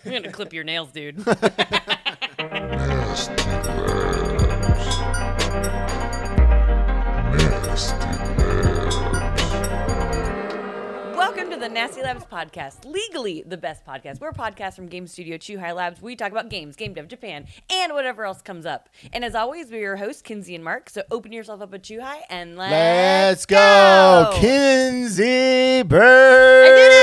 I'm gonna clip your nails, dude. Nasty Labs. Welcome to the Nasty Labs podcast, legally the best podcast. We're a podcast from Game Studio Chuhai Labs. We talk about games, game dev, Japan, and whatever else comes up. And as always, we're your hosts, Kinsey and Mark. So open yourself up at Chuhai and let's go. Kinsey Bird. I did it.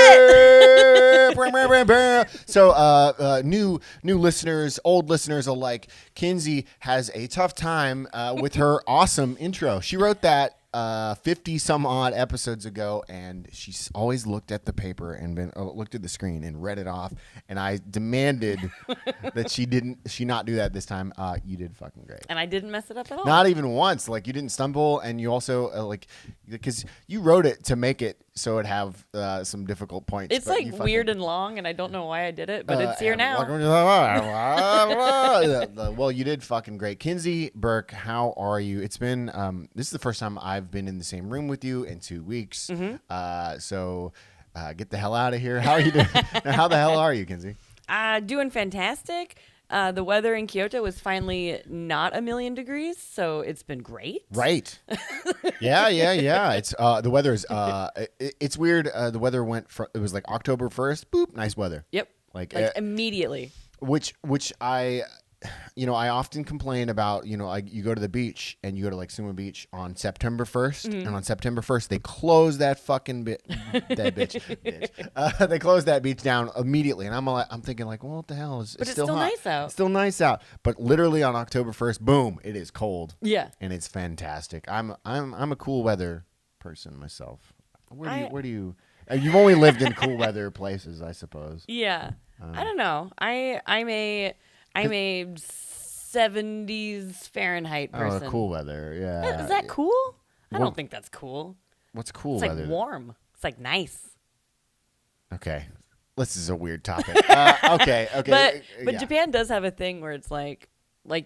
So, new listeners, old listeners alike, Kinsey has a tough time with her awesome intro. She wrote that 50 some odd episodes ago, and she's always looked at the paper and looked at the screen and read it off. And I demanded that she not do that this time. You did fucking great. And I didn't mess it up at all. Not even once. Like, you didn't stumble, and you also because you wrote it to make it so it have some difficult points. It's like weird and long, and I don't know why I did it, but it's here now. Welcome to well, you did fucking great. Kinsey Burke, how are you? It's been this is the first time I've been in the same room with you in 2 weeks. Mm-hmm. So get the hell out of here. How are you doing? How the hell are you, Kinsey? Doing fantastic. The weather in Kyoto was finally not 1,000,000 degrees, so it's been great. Right. Yeah. It's the weather is it's weird. The weather went from, it was like October 1st, boop, nice weather. Yep. Like immediately. Which I often complain about, you go to the beach and you go to like Suma Beach on September 1st, and on September 1st they close that fucking bitch. They close that beach down immediately, and I'm thinking like, well, what the hell is? But it's still hot. nice out. It's still nice out, but literally on October 1st, boom, it is cold. Yeah, and it's fantastic. I'm a cool weather person myself. Where do you? You've only lived in cool weather places, I suppose. Yeah, I don't know. I'm a 70s Fahrenheit person. Oh, cool weather, yeah. Is that cool? I don't think that's cool. What's cool It's weather? like warm. It's like nice. Okay. This is a weird topic. Okay. But yeah. Japan does have a thing where it's like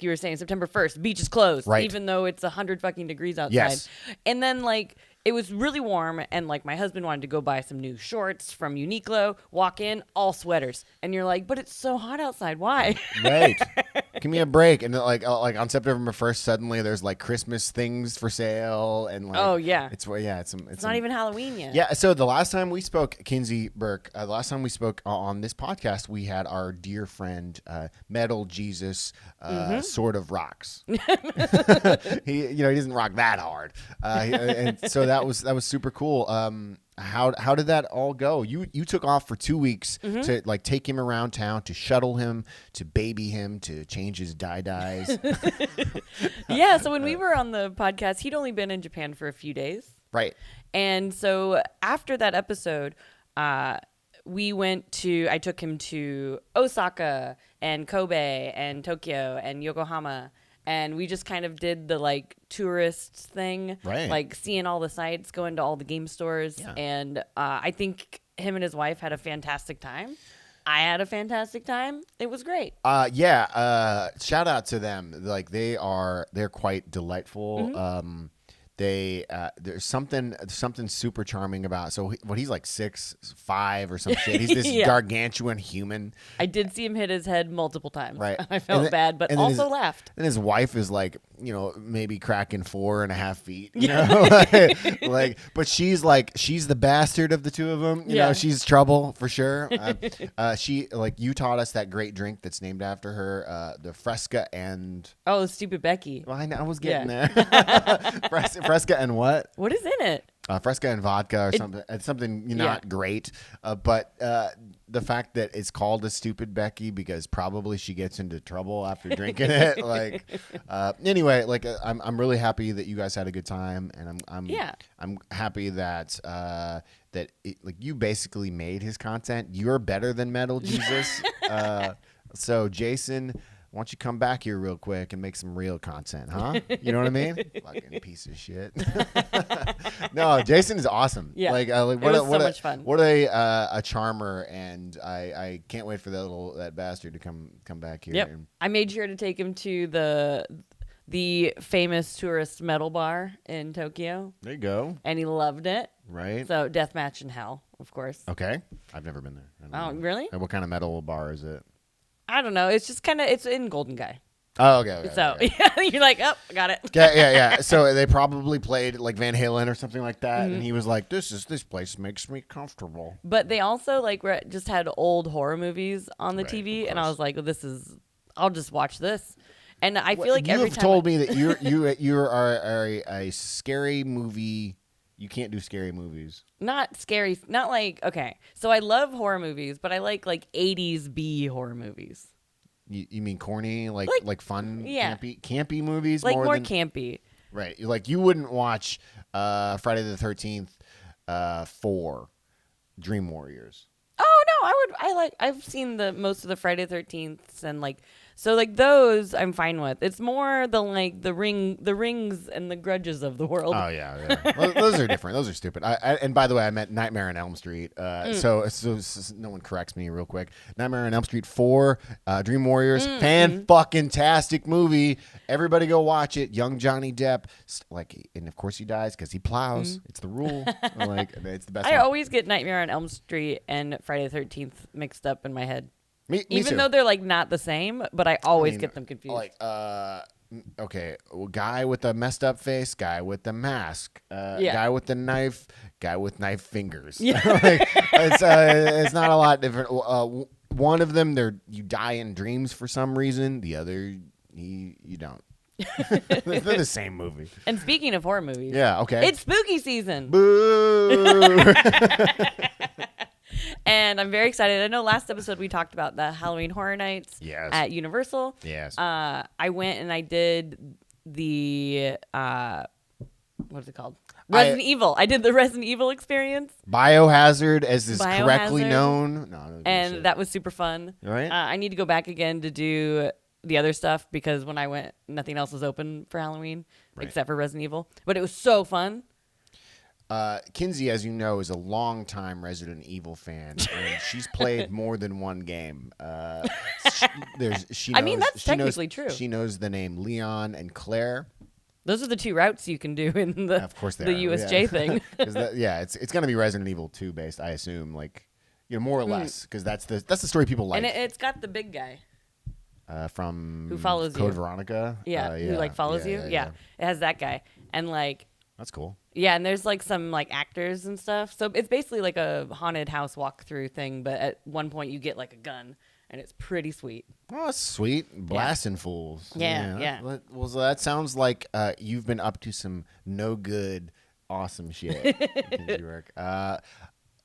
you were saying, September 1st, beach is closed, right, even though it's 100 fucking degrees outside. Yes. And then it was really warm, and my husband wanted to go buy some new shorts from Uniqlo, walk in, all sweaters. And you're like, but it's so hot outside. Why? Right. Give me a break. And like on September 1st, suddenly there's like Christmas things for sale, and oh yeah, it's not even Halloween yet. Yeah. So the last time we spoke, Kinsey Burke, the last time we spoke on this podcast, we had our dear friend Metal Jesus, sort of rocks. he doesn't rock that hard, and so that was super cool. How did that all go? You took off for 2 weeks to like take him around town, to shuttle him, to baby him, to change his dyes. Yeah. So when we were on the podcast, he'd only been in Japan for a few days. Right. And so after that episode, I took him to Osaka and Kobe and Tokyo and Yokohama. And we just kind of did the tourist thing, right? Like seeing all the sites, going to all the game stores. Yeah. And I think him and his wife had a fantastic time. I had a fantastic time. It was great. Yeah. Shout out to them. Like they're quite delightful. Mm-hmm. There's something super charming about. So he's like 6'5" or some shit. He's this gargantuan human. I did see him hit his head multiple times. Right. I felt bad, but also laughed. And his wife is like, maybe cracking 4.5 feet. You know, but she's the bastard of the two of them. You know, she's trouble for sure. She you taught us that great drink that's named after her, the Fresca and Stupid Becky. Well, I was getting there. Fresca and what? What is in it? Fresca and vodka or something. It's something not great. But the fact that it's called a Stupid Becky because probably she gets into trouble after drinking it. Anyway, I'm really happy that you guys had a good time, and I'm happy that you basically made his content. You're better than Metal Jesus. So Jason, why don't you come back here real quick and make some real content, huh? You know what I mean? Fucking piece of shit. No, Jason is awesome. Yeah, it was so much fun. What a charmer, and I can't wait for that bastard to come back here. Yep. I made sure to take him to the the famous tourist metal bar in Tokyo. There you go. And he loved it. Right. So Deathmatch in Hell, of course. Okay. I've never been there. I don't know. Really? And what kind of metal bar is it? I don't know. It's just kind of, it's in Golden Guy. Oh, okay. So okay. yeah, you're like, oh, got it. Yeah. So they probably played like Van Halen or something like that, and he was like, "This place makes me comfortable." But they also like just had old horror movies on the Right, TV, of and I course. was like, I'll just watch this. And I feel like you every have time told me that you are a scary movie. You can't do scary movies. not scary, not like okay. So I love horror movies, but I like 80s B horror movies, You mean corny, like fun, yeah. campy movies, like more than, campy. right? Like you wouldn't watch Friday the 13th 4 Dream Warriors. Oh no, I've seen most of the Friday the 13th and so those I'm fine with. It's more the rings and the grudges of the world. Oh yeah. Well, those are different. Those are stupid. And by the way, I meant Nightmare on Elm Street. So no one corrects me real quick. Nightmare on Elm Street 4, Dream Warriors, fan-fucking-tastic movie. Everybody go watch it. Young Johnny Depp, and of course he dies because he plows. It's the rule. It's the best. I one. always get Nightmare on Elm Street and Friday the 13th mixed up in my head. Me Even too. though they're not the same, but I always get them confused. Okay, guy with a messed up face, guy with the mask, Yeah. guy with the knife, guy with knife fingers. Yeah. It's not a lot different. One of them, you die in dreams for some reason. The other, you don't. They're the same movie. And speaking of horror movies, Yeah. Okay. it's spooky season. Boo. And I'm very excited. I know last episode we talked about the Halloween Horror Nights Yes. at Universal. Yes. I went and I did the what is it called? Resident Evil. I did the Resident Evil experience. Biohazard, as is correctly Biohazard. known. No, And that was super fun. Right. I need to go back again to do the other stuff because when I went, nothing else was open for Halloween except for Resident Evil. But it was so fun. Kinsey, as you know, is a longtime Resident Evil fan, and she's played more than one game. She I mean, knows- that's she knows- technically true. She knows the name Leon and Claire. Those are the two routes you can do in the Of course, they the are. USJ thing. It's going to be Resident Evil 2 based, I assume, more or less, because that's the story people like. And it's got the big guy from who follows Code you. Veronica. Who follows you. Yeah, it has that guy, and that's cool. yeah, and there's some actors and stuff. So it's basically like a haunted house walkthrough thing, but at one point you get a gun, and it's pretty sweet. Oh, that's sweet. Blasting fools. Yeah. Well, so that sounds like you've been up to some no good, awesome shit. Kinsey Rourke.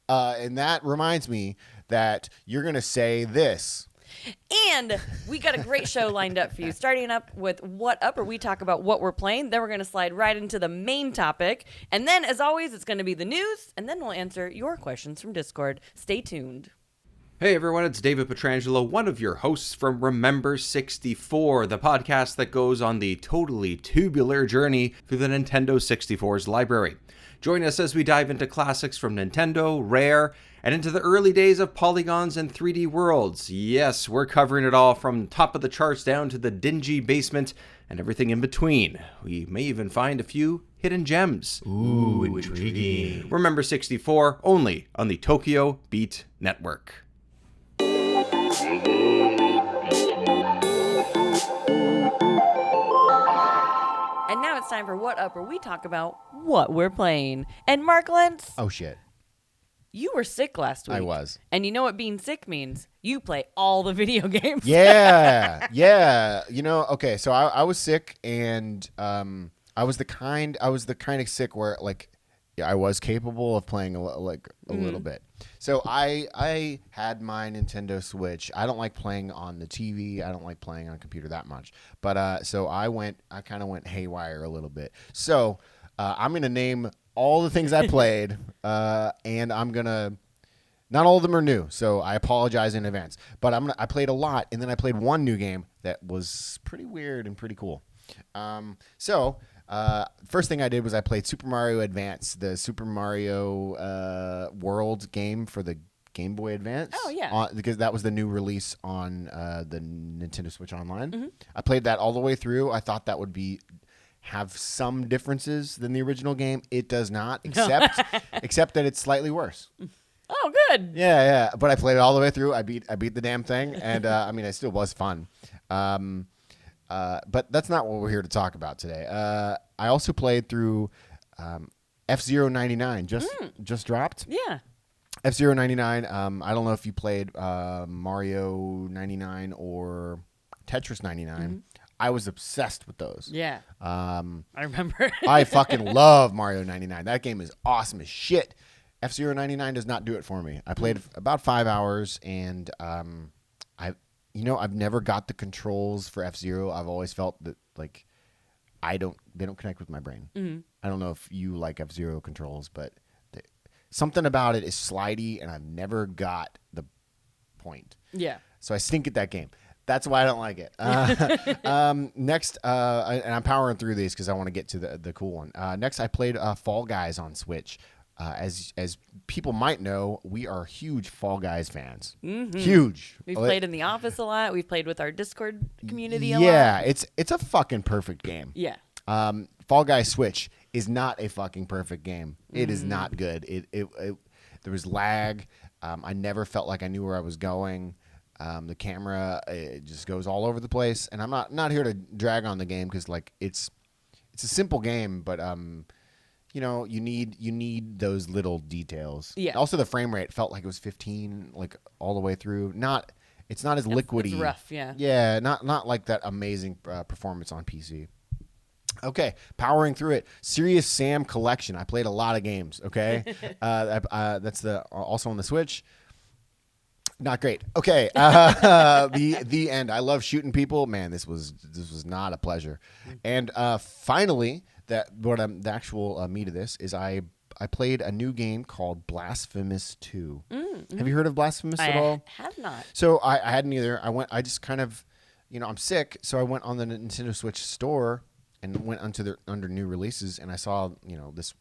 And that reminds me that you're going to say this. And we got a great show lined up for you. Starting up with What Up, where we talk about what we're playing. Then we're going to slide right into the main topic. And then, as always, it's going to be the news. And then we'll answer your questions from Discord. Stay tuned. Hey everyone, it's David Petrangelo, one of your hosts from Remember 64, the podcast that goes on the totally tubular journey through the Nintendo 64's library. Join us as we dive into classics from Nintendo, Rare, and into the early days of polygons and 3D worlds. Yes, we're covering it all from top of the charts down to the dingy basement and everything in between. We may even find a few hidden gems. Ooh, intriguing. Remember 64, only on the Tokyo Beat Network. And now it's time for What Up, where we talk about what we're playing. And Mark Lentz, Oh, shit. you were sick last week. I was. And you know what being sick means? You play all the video games. Yeah. Okay, so I was sick, and I was the kind of sick where I was capable of playing a little bit. So I had my Nintendo Switch. I don't like playing on the TV. I don't like playing on a computer that much. But so I kind of went haywire a little bit. So I'm gonna name all the things I played, and I'm gonna. Not all of them are new, so I apologize in advance. But I played a lot, and then I played one new game that was pretty weird and pretty cool. First thing I did was I played Super Mario Advance, the Super Mario World game for the Game Boy Advance. Oh, yeah. Because that was the new release on the Nintendo Switch Online. I played that all the way through. I thought that would have some differences than the original game. It does not, except that it's slightly worse. Oh, good. Yeah. But I played it all the way through. I beat the damn thing, and I mean, it still was fun. But that's not what we're here to talk about today. I also played through F-Zero 99. Just dropped. Yeah. F-Zero 99. I don't know if you played Mario 99 or Tetris 99. I was obsessed with those. Yeah. I remember. I fucking love Mario 99. That game is awesome as shit. F-Zero 99 does not do it for me. I played about 5 hours, and I've never got the controls for F-Zero. I've always felt that like they don't connect with my brain. I don't know if you like F-Zero controls, but something about it is slidey, and I've never got the point. Yeah. So I stink at that game. That's why I don't like it. Next, and I'm powering through these because I want to get to the cool one. Next, I played Fall Guys on Switch. As people might know, we are huge Fall Guys fans. Huge. We've played in the office a lot. We've played with our Discord community a lot. Yeah, it's a fucking perfect game. Yeah. Fall Guys Switch is not a fucking perfect game. It is not good. There was lag. I never felt like I knew where I was going. The camera, it just goes all over the place. And I'm not here to drag on the game because like it's a simple game, but you need those little details. Yeah. Also, the frame rate felt like it was 15, like all the way through. It's not as liquidy. It's rough, yeah. Yeah, not like that amazing performance on PC. Okay, powering through it. Serious Sam Collection. I played a lot of games. Okay, that's also on the Switch. Not great. Okay, the end. I love shooting people. Man, this was not a pleasure. And finally, the actual meat of this is I played a new game called Blasphemous 2. Have you heard of Blasphemous at all? I have not. So I hadn't either. I just kind of, I'm sick, so I went on the Nintendo Switch store and went under new releases, and I saw this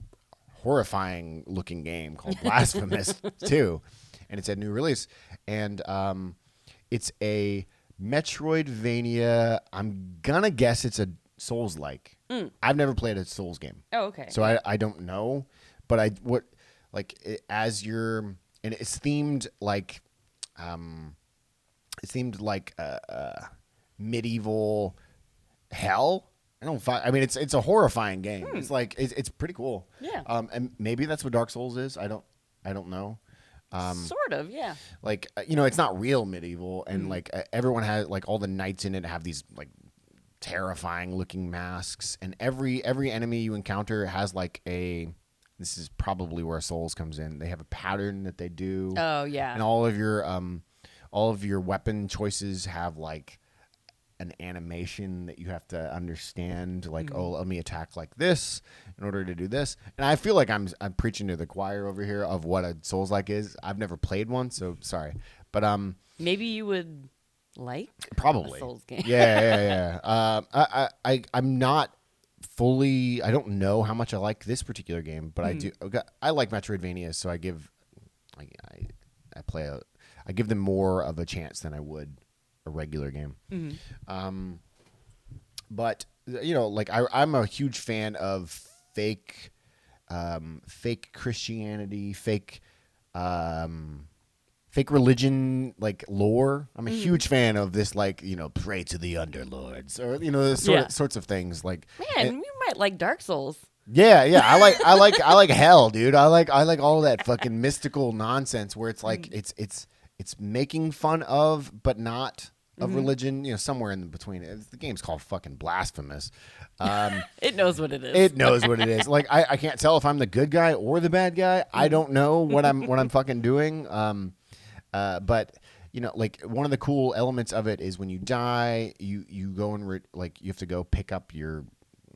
horrifying looking game called Blasphemous 2. And it's a new release, and it's a Metroidvania. I'm gonna guess it's a Souls-like. I've never played a Souls game. Oh, okay. So I don't know, but it's themed like medieval hell. I mean, it's a horrifying game. It's like it's pretty cool. Yeah. And maybe that's what Dark Souls is. I don't know. Sort of, yeah. Like it's not real medieval, and like everyone has like all the knights in it have these like terrifying looking masks, and every enemy you encounter has like this is probably where Souls comes in. They have a pattern that they do. Oh yeah. And all of your weapon choices have like an animation that you have to understand, like, oh, let me attack like this in order to do this. And I feel like I'm preaching to the choir over here of what a Souls-like is. I've never played one, so sorry. But maybe you would like probably a Souls game. Yeah. I'm not fully. I don't know how much I like this particular game, but I do. I like Metroidvania, so I give them more of a chance than I would a regular game. But like I'm a huge fan of fake Christianity, fake religion, like lore. I'm a huge fan of this, like, pray to the underlords, or the sorts of things. Like, man, we might like Dark Souls. Yeah. I like hell, dude. I like all that fucking mystical nonsense where it's like it's making fun of, but not of religion, somewhere in between. The game's called fucking Blasphemous. It knows what it is. It knows what it is. Like I can't tell if I'm the good guy or the bad guy. I don't know what I'm fucking doing. But like one of the cool elements of it is when you die, you go and you have to go pick up your,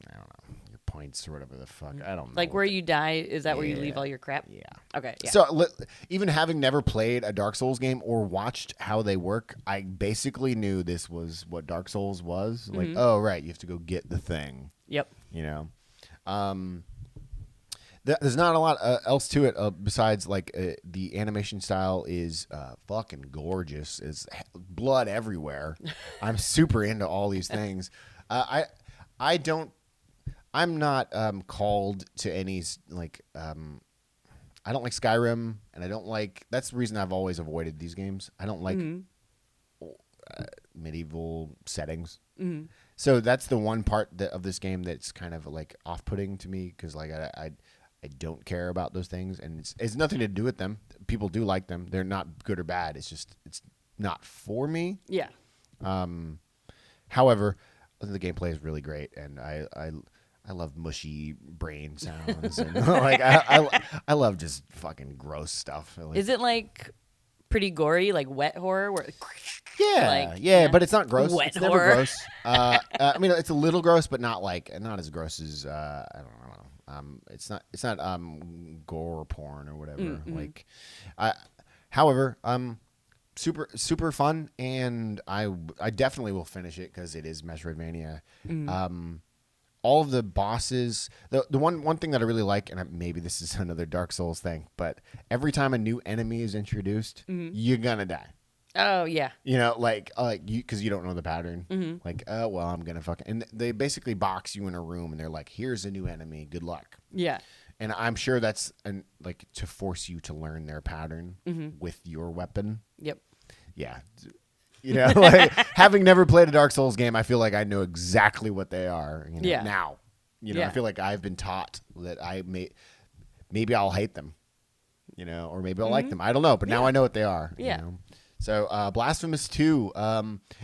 I don't know, your points or whatever the fuck. I don't know. Like where you die, is that where you leave all your crap? Yeah. Okay. Yeah. So even having never played a Dark Souls game or watched how they work, I basically knew this was what Dark Souls was. Like, oh right, you have to go get the thing. Yep. There's not a lot else to it besides like the animation style is fucking gorgeous. Is blood everywhere. I'm super into all these things. I'm not called to any like. I don't like Skyrim, and I don't like. That's the reason I've always avoided these games. I don't like medieval settings. Mm-hmm. So that's the one part of this game that's kind of like off-putting to me because like I don't care about those things, and it's nothing to do with them. People do like them; they're not good or bad. It's just it's not for me. Yeah. However, the gameplay is really great, and I love mushy brain sounds, and like I love just fucking gross stuff. Like, is it like pretty gory, like wet horror? Where, yeah, but it's not gross. Wet it's horror. Never gross. I mean, it's a little gross, but not as gross as I don't know. It's not gore porn or whatever. Mm-hmm. Like, however, super fun, and I definitely will finish it because it is Metroidvania. All of the bosses, the one thing that I really like, and maybe this is another Dark Souls thing, but every time a new enemy is introduced, you're gonna die. Oh yeah. You know, like you because you don't know the pattern. Like, well, I'm gonna and they basically box you in a room, and they're like, "Here's a new enemy. Good luck." Yeah. And I'm sure that's like to force you to learn their pattern with your weapon. Yep. Yeah. You know, like having never played a Dark Souls game, I feel like I know exactly what they are. You know, now, you know, I feel like I've been taught that maybe I'll hate them, you know, or maybe I'll like them. I don't know, but now I know what they are. Yeah. You know? So, Blasphemous 2,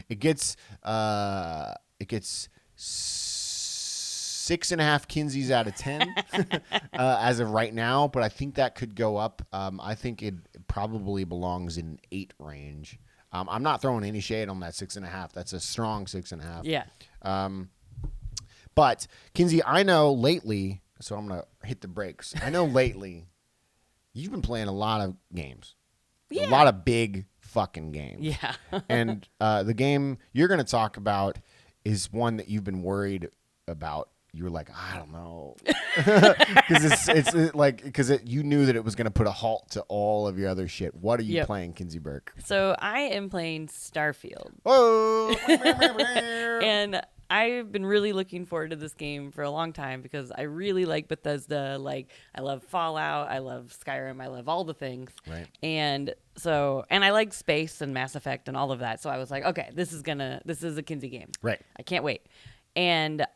it gets 6.5 Kinseys out of 10 as of right now, but I think that could go up. I think it probably belongs in 8 range. I'm not throwing any shade on that 6.5. That's a strong 6.5. Yeah. But Kinsey, I know lately, so I'm gonna hit the brakes. I know lately, you've been playing a lot of games, a lot of big fucking games. Yeah. And the game you're gonna talk about is one that you've been worried about. You were like, I don't know, because you knew that it was going to put a halt to all of your other shit. What are you playing, Kinsey Burke? So I am playing Starfield. Oh, and I've been really looking forward to this game for a long time because I really like Bethesda. Like, I love Fallout, I love Skyrim, I love all the things. Right. And I like space and Mass Effect and all of that. So I was like, okay, this is a Kinsey game. Right. I can't wait. And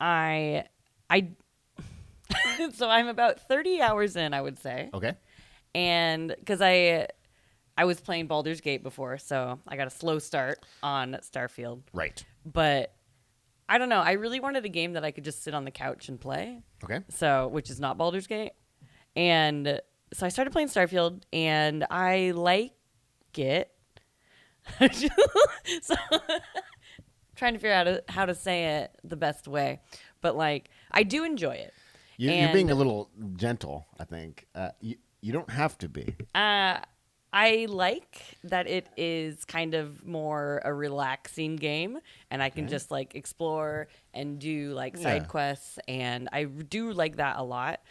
so I'm about 30 hours in, I would say. Okay. And because I was playing Baldur's Gate before, so I got a slow start on Starfield. Right. But I don't know. I really wanted a game that I could just sit on the couch and play. Okay. So, which is not Baldur's Gate. And so I started playing Starfield, and I like it. So trying to figure out how to say it the best way. But, like, I do enjoy it. You're being a little gentle, I think. You don't have to be. I like that it is kind of more a relaxing game, and I can just, like, explore and do, like, side quests, and I do like that a lot.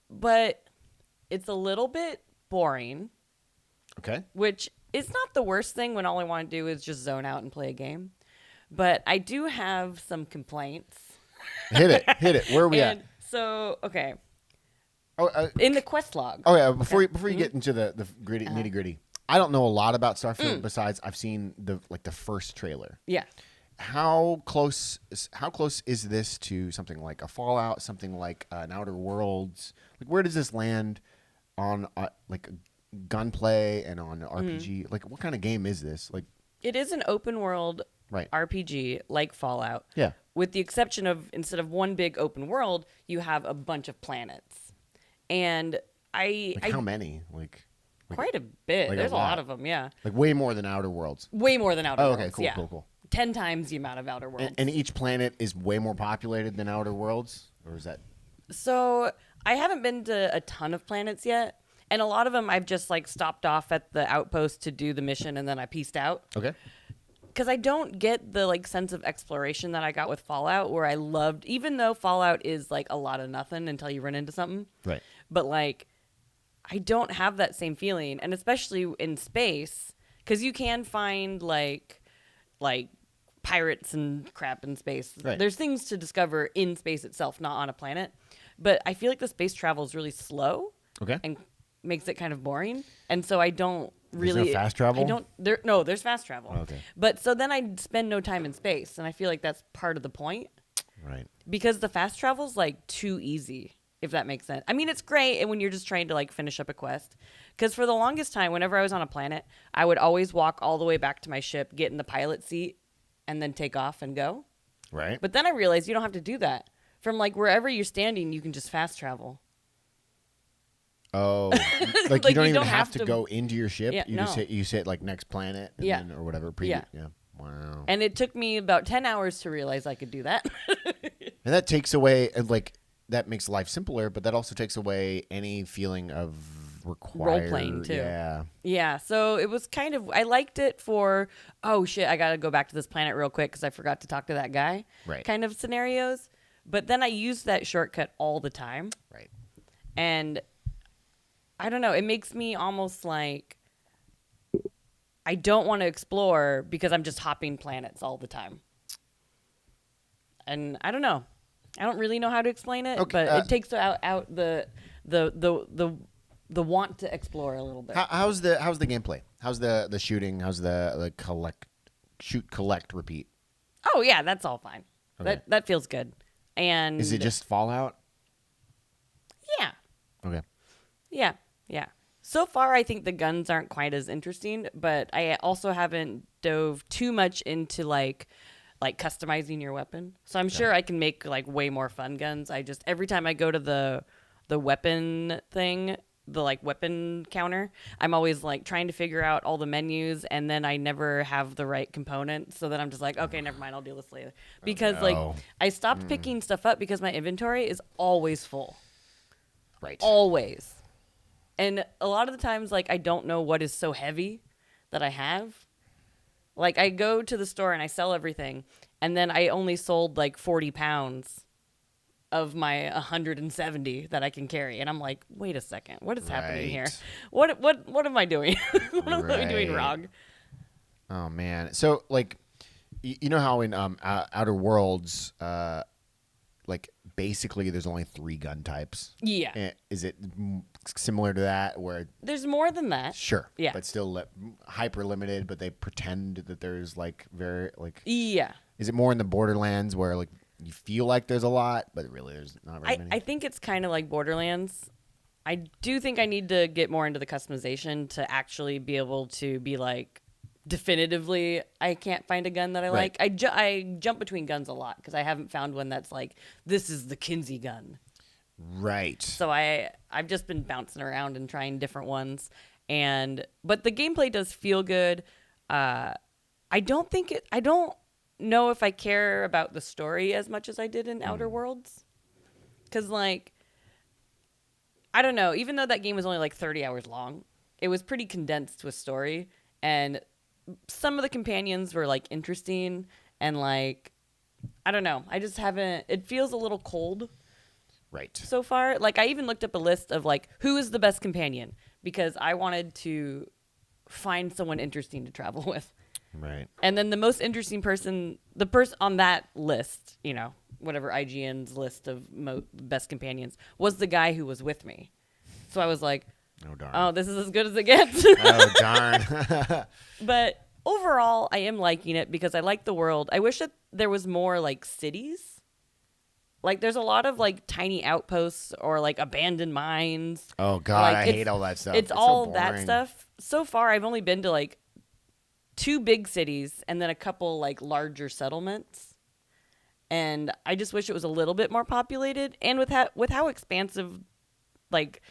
But it's a little bit boring. Okay. Which is not the worst thing when all I want to do is just zone out and play a game. But I do have some complaints. Hit it. Where are we at? So, okay. Oh, in the quest log. Oh yeah. Before you get into the nitty gritty, I don't know a lot about Starfield besides I've seen the first trailer. Yeah. How close is this to something like a Fallout, something like an Outer Worlds? Like, where does this land on like gunplay and on RPG? Like, what kind of game is this? Like, it is an open world RPG like Fallout. Yeah. With the exception of instead of one big open world, you have a bunch of planets. And how many? Like quite a bit. Like There's a lot of them, yeah. Like way more than Outer Worlds. Way more than Outer Worlds. Okay, cool, yeah. cool. 10 times the amount of Outer Worlds. And each planet is way more populated than Outer Worlds? Or is that... So, I haven't been to a ton of planets yet. And a lot of them I've just, like, stopped off at the outpost to do the mission, and then I pieced out. Okay. because I don't get the like sense of exploration that I got with Fallout, where I loved, even though Fallout is like a lot of nothing until you run into something. Right. But like, I don't have that same feeling, and especially in space, because you can find like pirates and crap in space. Right. There's things to discover in space itself, not on a planet. But I feel like the space travel is really slow. Okay. And makes it kind of boring, and so I don't really. There's no fast travel? I don't. There's fast travel. Okay. But so then I spend no time in space, and I feel like that's part of the point. Right. Because the fast travel's like too easy, if that makes sense. I mean, it's great, and when you're just trying to like finish up a quest. Because for the longest time, whenever I was on a planet, I would always walk all the way back to my ship, get in the pilot seat, and then take off and go. Right. But then I realized you don't have to do that. From like wherever you're standing, you can just fast travel. Oh, like, Like, you don't you even don't have have to to- go into your ship. Yeah, you just hit like next planet, and Yeah. then, or whatever. Yeah. Yeah. Wow. And it took me about 10 hours to realize I could do that. And that takes away, like, that makes life simpler, but that also takes away any feeling of required Role-playing, too. Yeah. Yeah, so it was kind of, I liked it for, oh shit, I gotta go back to this planet real quick because I forgot to talk to that guy. Right. Kind of scenarios. But then I used that shortcut all the time. Right. And I don't know, it makes me almost like I don't want to explore because I'm just hopping planets all the time. And I don't know. I don't really know how to explain it, Okay, but it takes out the want to explore a little bit. How's the gameplay? How's the shooting? How's the shoot, collect, repeat? Oh yeah, that's all fine. Okay. That feels good. And Is it just Fallout? yeah, Okay. yeah. So far, I think the guns aren't quite as interesting, but I also haven't dove too much into like customizing your weapon. So I'm sure I can make like way more fun guns. I just every time I go to the weapon thing, the like weapon counter, I'm always like trying to figure out all the menus, and then I never have the right component. So then I'm just like, okay, never mind, I'll deal with this later. Because no. like I stopped picking stuff up because my inventory is always full. Right. Always. And a lot of the times, like, I don't know what is so heavy that I have. Like, I go to the store and I sell everything, and then I only sold, like, 40 pounds of my 170 that I can carry. And I'm like, wait a second. What is happening here? Right. What am I doing? What am I doing Right. wrong? Oh man. So like, you know how in Outer Worlds, like basically there's only 3 gun types. Yeah. Is it similar to that where? There's more than that. Sure. Yeah. But still hyper limited. But they pretend that there's like very like. Yeah. Is it more in the Borderlands where like you feel like there's a lot, but really there's not very many? I think it's kind of like Borderlands. I do think I need to get more into the customization to actually be able to be like, definitively, I can't find a gun that I Right. like. I jump between guns a lot because I haven't found one that's like, this is the Kinsey gun. Right. So I've just been bouncing around and trying different ones. But the gameplay does feel good. I don't know if I care about the story as much as I did in Outer Worlds. Because, like, I don't know. Even though that game was only, like, 30 hours long, it was pretty condensed with story. And some of the companions were, like, interesting. And, like, I don't know. I just haven't... It feels a little cold Right. so far. Like, I even looked up a list of, like, who is the best companion? Because I wanted to find someone interesting to travel with. Right. And then the most interesting person, the person on that list, you know, whatever IGN's list of best companions, was the guy who was with me. So I was like, Oh darn. oh, this is as good as it gets. Oh darn. But overall, I am liking it because I like the world. I wish that there was more like cities. Like there's a lot of like tiny outposts or like abandoned mines. Oh god, Like, I it's- hate all that stuff. It's so all that boring. stuff. So far, I've only been to like 2 big cities and then a couple like larger settlements. And I just wish it was a little bit more populated. And with how expansive like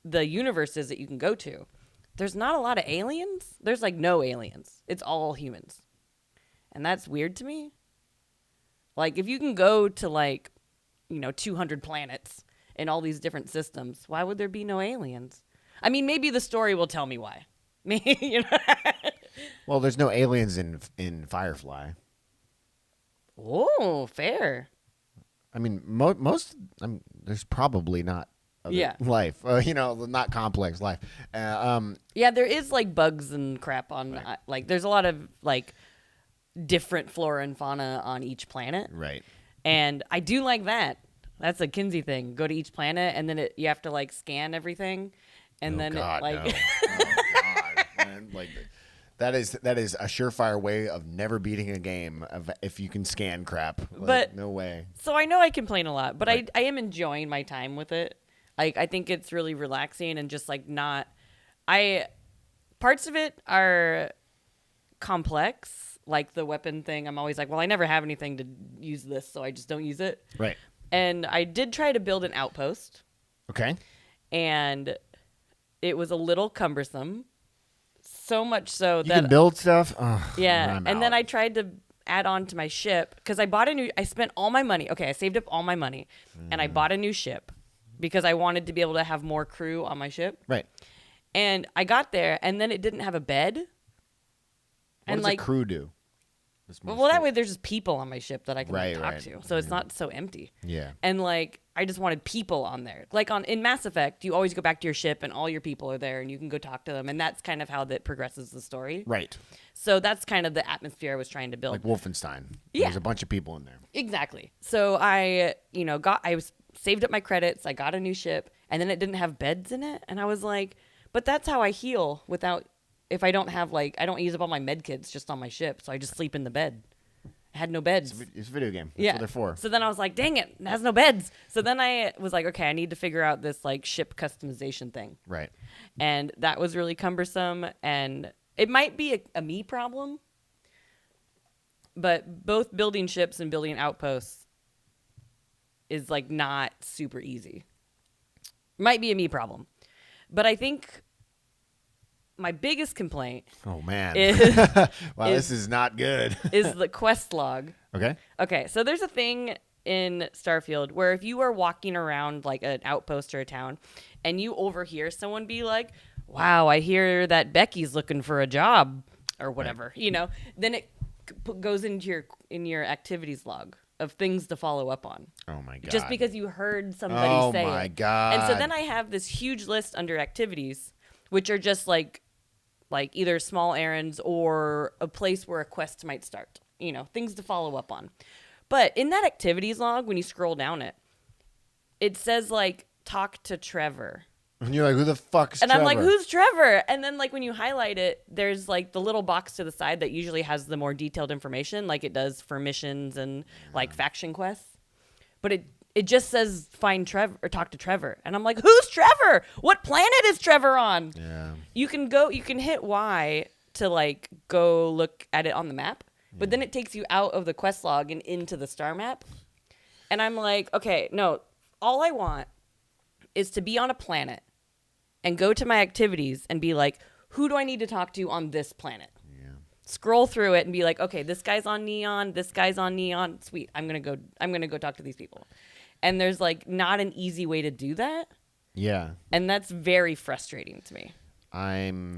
the universe is that you can go to, there's not a lot of aliens. There's like no aliens. It's all humans. And that's weird to me. Like if you can go to like, 200 planets in all these different systems, why would there be no aliens? I mean, maybe the story will tell me why. Well, there's no aliens in Firefly. Oh, fair. I mean, most. There's probably not. Life. Not complex life. Yeah, there is like bugs and crap on like there's a lot of like different flora and fauna on each planet. Right. And I do like that. That's a Kinsey thing. Go to each planet and then you have to like scan everything and then God, it like no. Oh God, man. Like that is a surefire way of never beating a game if you can scan crap. Like, but no way. So I know I complain a lot, but Right. I am enjoying my time with it. Like I think it's really relaxing and just like not parts of it are complex, like the weapon thing. I'm always like, well, I never have anything to use this, so I just don't use it. Right. And I did try to build an outpost. Okay. And it was a little cumbersome. So much so You that can build stuff. Oh, yeah, I'm and then out. I tried to add on to my ship because I spent all my money. Okay, I saved up all my money, and I bought a new ship because I wanted to be able to have more crew on my ship. Right. And I got there, and then it didn't have a bed. What And does like, a crew do? well, that way there's just people on my ship that I can Right, talk right. to, so it's not so empty. Yeah. And like, I just wanted people on there. Like in Mass Effect, you always go back to your ship, and all your people are there, and you can go talk to them, and that's kind of how that progresses the story. Right. So that's kind of the atmosphere I was trying to build. Like Wolfenstein. Yeah. There's a bunch of people in there. Exactly. So I saved up my credits. I got a new ship, and then it didn't have beds in it, and I was like, but that's how I heal if I don't have I don't use up all my med kits just on my ship, so I just sleep in the bed. I had no beds. It's a video game. That's Yeah. what they're for. So then I was like, dang it, it has no beds. So then I was like, okay, I need to figure out this like ship customization thing. Right. And that was really cumbersome, and it might be a me problem, but both building ships and building outposts is like not super easy. Might be a me problem. But I think my biggest complaint Oh man. is Wow, this is not good. is the quest log. Okay. Okay, so there's a thing in Starfield where if you are walking around like an outpost or a town and you overhear someone be like, wow, I hear that Becky's looking for a job or whatever, then it goes into your activities log of things to follow up on. Oh my God. Just because you heard somebody say it. Oh my God. And so then I have this huge list under activities, which are just like either small errands or a place where a quest might start, things to follow up on. But in that activities log, when you scroll down it says like, talk to Trevor. And you're like, who the fuck's And Trevor? I'm like, who's Trevor? And then like when you highlight it, there's like the little box to the side that usually has the more detailed information like it does for missions and like faction quests. But it just says find Trevor or talk to Trevor. And I'm like, who's Trevor? What planet is Trevor on? Yeah. You can hit Y to like go look at it on the map, but then it takes you out of the quest log and into the star map. And I'm like, okay, no, all I want is to be on a planet and go to my activities and be like, who do I need to talk to on this planet? Yeah. Scroll through it and be like, okay, this guy's on Neon, this guy's on Neon. Sweet. I'm going to go talk to these people. And there's like not an easy way to do that. Yeah. And that's very frustrating to me. I'm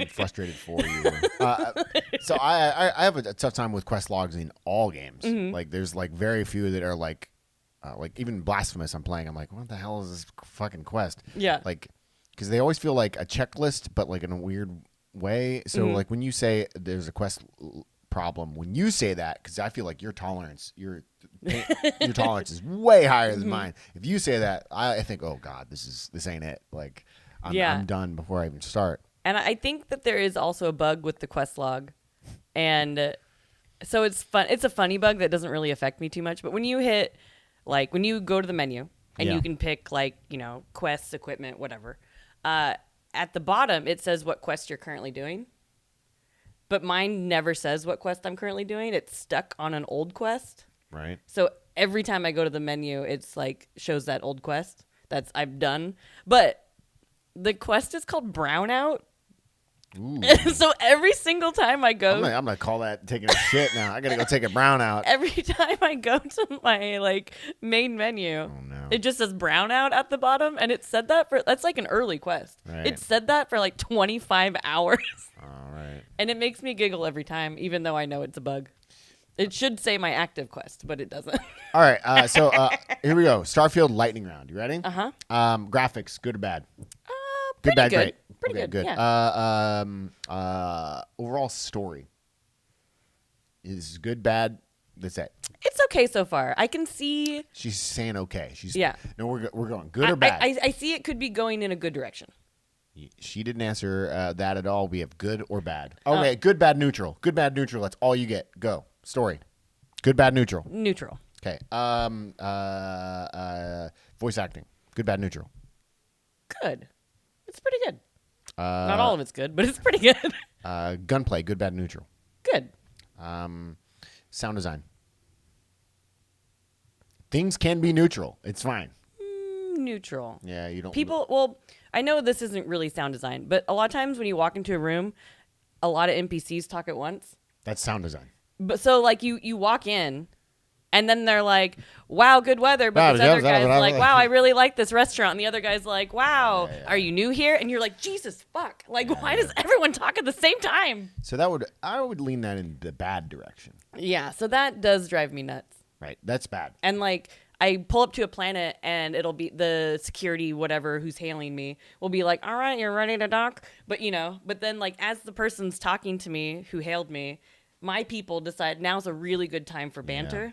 frustrated for you. So I have a tough time with quest logs in all games. Mm-hmm. Like there's like very few that are like even Blasphemous I'm playing. I'm like, what the hell is this fucking quest? Yeah. Like, because they always feel like a checklist, but like in a weird way. So like when you say there's a quest problem, when you say that, because I feel like your tolerance is way higher than mine. If you say that, I think, oh God, this ain't it. Like I'm done before I even start. And I think that there is also a bug with the quest log. And so it's fun. It's a funny bug that doesn't really affect me too much. But when you when you go to the menu and you can pick quests, equipment, whatever, at the bottom, it says what quest you're currently doing. But mine never says what quest I'm currently doing. It's stuck on an old quest. Right. So every time I go to the menu, it's like shows that old quest that's I've done. But the quest is called Brownout. Ooh. So every single time I go, I'm gonna call that taking a shit now. I gotta go take a brown out. every time I go to my like main menu, no. it just says brown out at the bottom, and it said that that's like an early quest. Right. It said that for like 25 hours. All right. And it makes me giggle every time, even though I know it's a bug. It should say my active quest, but it doesn't. All right. So here we go. Starfield lightning round. You ready? Uh-huh. Graphics, good or bad? Pretty Bad, good. great. Pretty Okay, good. good. Yeah. Overall story is good, bad. That's it. It's okay so far. I can see. She's saying okay. Yeah. No, we're going good or bad. I see it could be going in a good direction. She didn't answer that at all. We have good or bad. Okay, good, bad, neutral. Good, bad, neutral. That's all you get. Go. Story. Good, bad, neutral. Neutral. Okay. Voice acting. Good, bad, neutral. Good. It's pretty good. Not all of it's good, but it's pretty good. Gunplay. Good, bad, neutral. Good. Sound design. Things can be neutral. It's fine. Neutral. Yeah, you don't. People, well, I know this isn't really sound design, but a lot of times when you walk into a room, a lot of NPCs talk at once. That's sound design. But so like you walk in, and then they're like, "Wow, good weather," but this other guy's like, "Wow, I really like this restaurant," and the other guy's like, "Wow, are you new here?" And you're like, "Jesus fuck! Like, why does everyone talk at the same time?" So I would lean that in the bad direction. Yeah, so that does drive me nuts. Right, that's bad. And like, I pull up to a planet, and it'll be the security, whatever, who's hailing me, will be like, "All right, you're ready to dock," but but then like as the person's talking to me who hailed me, my people decide now's a really good time for banter. Yeah.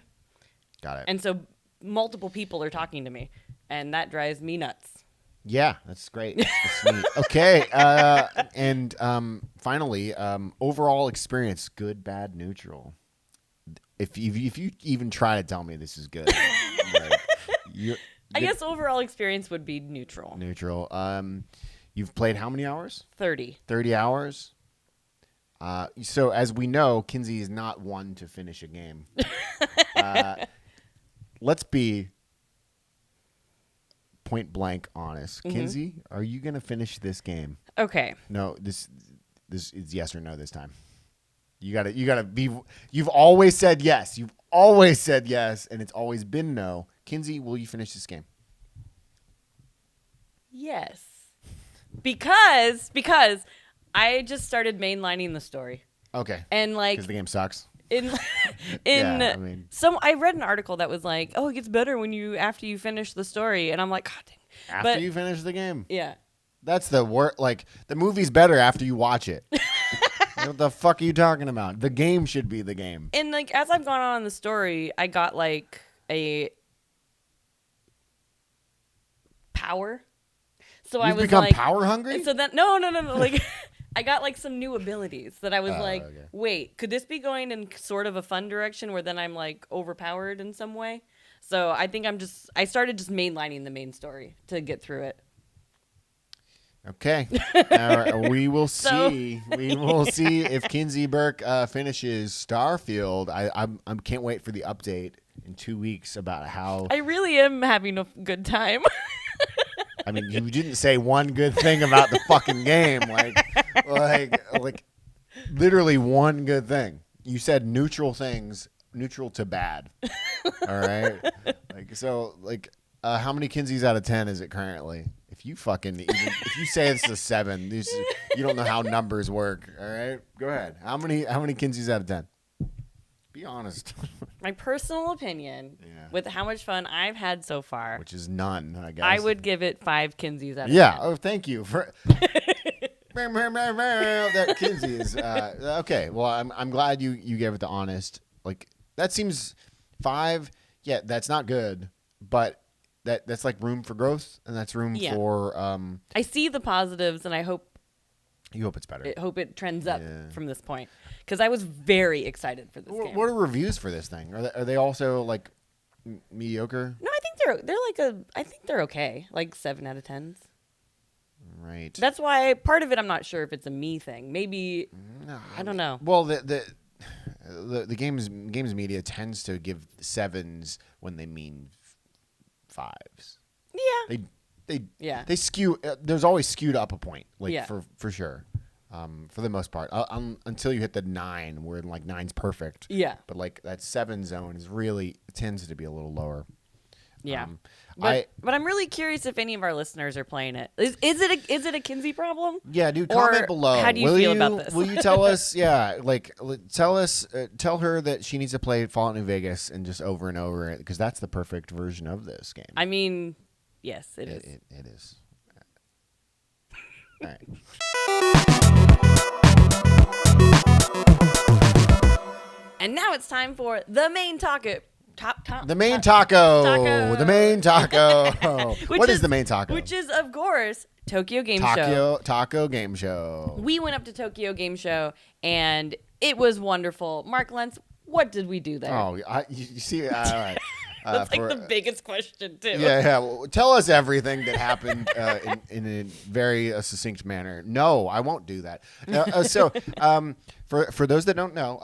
Got it. And so multiple people are talking to me, and that drives me nuts. Yeah, that's great. That's neat. Okay, and finally, overall experience, good, bad, neutral. If you even try to tell me this is good, I guess overall experience would be neutral. Neutral. You've played how many hours? 30. 30 hours. So as we know, Kinsey is not one to finish a game. Let's be point blank honest. Mm-hmm. Kinsey, are you gonna finish this game? Okay. No, this is yes or no this time. You gotta be. You've always said yes. You've always said yes, and it's always been no. Kinsey, will you finish this game? Yes. Because I just started mainlining the story. Okay. And like Because the game sucks. I read an article that was like, "Oh, it gets better after you finish the story," and I'm like, "God dang." After you finish the game. Yeah. That's the word. Like the movie's better after you watch it. What the fuck are you talking about? The game should be the game. And like as I've gone on in the story, I got like a power. So I was become like power hungry? So then no. Like I got like some new abilities that I was like, okay. wait, could this be going in sort of a fun direction where then I'm like overpowered in some way? So I think I started just mainlining the main story to get through it. Okay. We will see. We will see if Kinsey Burke finishes Starfield. I can't wait for the update in 2 weeks about how. I really am having a good time. I mean, you didn't say one good thing about the fucking game, like literally one good thing. You said neutral things, neutral to bad. All right, how many Kinseys out of 10 is it currently? If you say it's a 7, you don't know how numbers work. All right, go ahead. How many Kinseys out of 10? Be honest. My personal opinion, with how much fun I've had so far, Which is none, I guess. I would give it 5 Kinseys out of 10. Yeah. Oh, thank you for. That Kinsey is okay. Well, I'm glad you gave it the honest. Like that seems 5. Yeah, that's not good, but that's like room for growth, and that's room for. I see the positives, and I hope. You hope it's better. I hope it trends up from this point, because I was very excited for this game. What are reviews for this thing? Are they also like mediocre? No, I think they're okay, like 7 out of 10s. Right. That's why part of it I'm not sure if it's a me thing. Maybe I don't know. Well, the games media tends to give 7s when they mean 5s. Yeah. They skew. There's always skewed up a point, for sure. for the most part, until you hit the 9, where like 9's perfect. Yeah. But like that 7 zone is really tends to be a little lower. Yeah. But I'm really curious if any of our listeners are playing it. Is it a Kinsey problem? Yeah, dude, comment Or below. How do you feel about this? Will you tell us? Yeah, like tell her that she needs to play Fallout New Vegas and just over and over, because that's the perfect version of this game. I mean, yes, it is. It is. All right. And now it's time for the main taco. The main taco. Taco. The main taco. What is the main taco? Which is, of course, Tokyo Game Show. Taco Game Show. We went up to Tokyo Game Show, and it was wonderful. Mark Lentz, what did we do there? Oh, you see, all right. That's like the biggest question, too. Yeah. Well, tell us everything that happened in a very succinct manner. No, I won't do that. For those that don't know,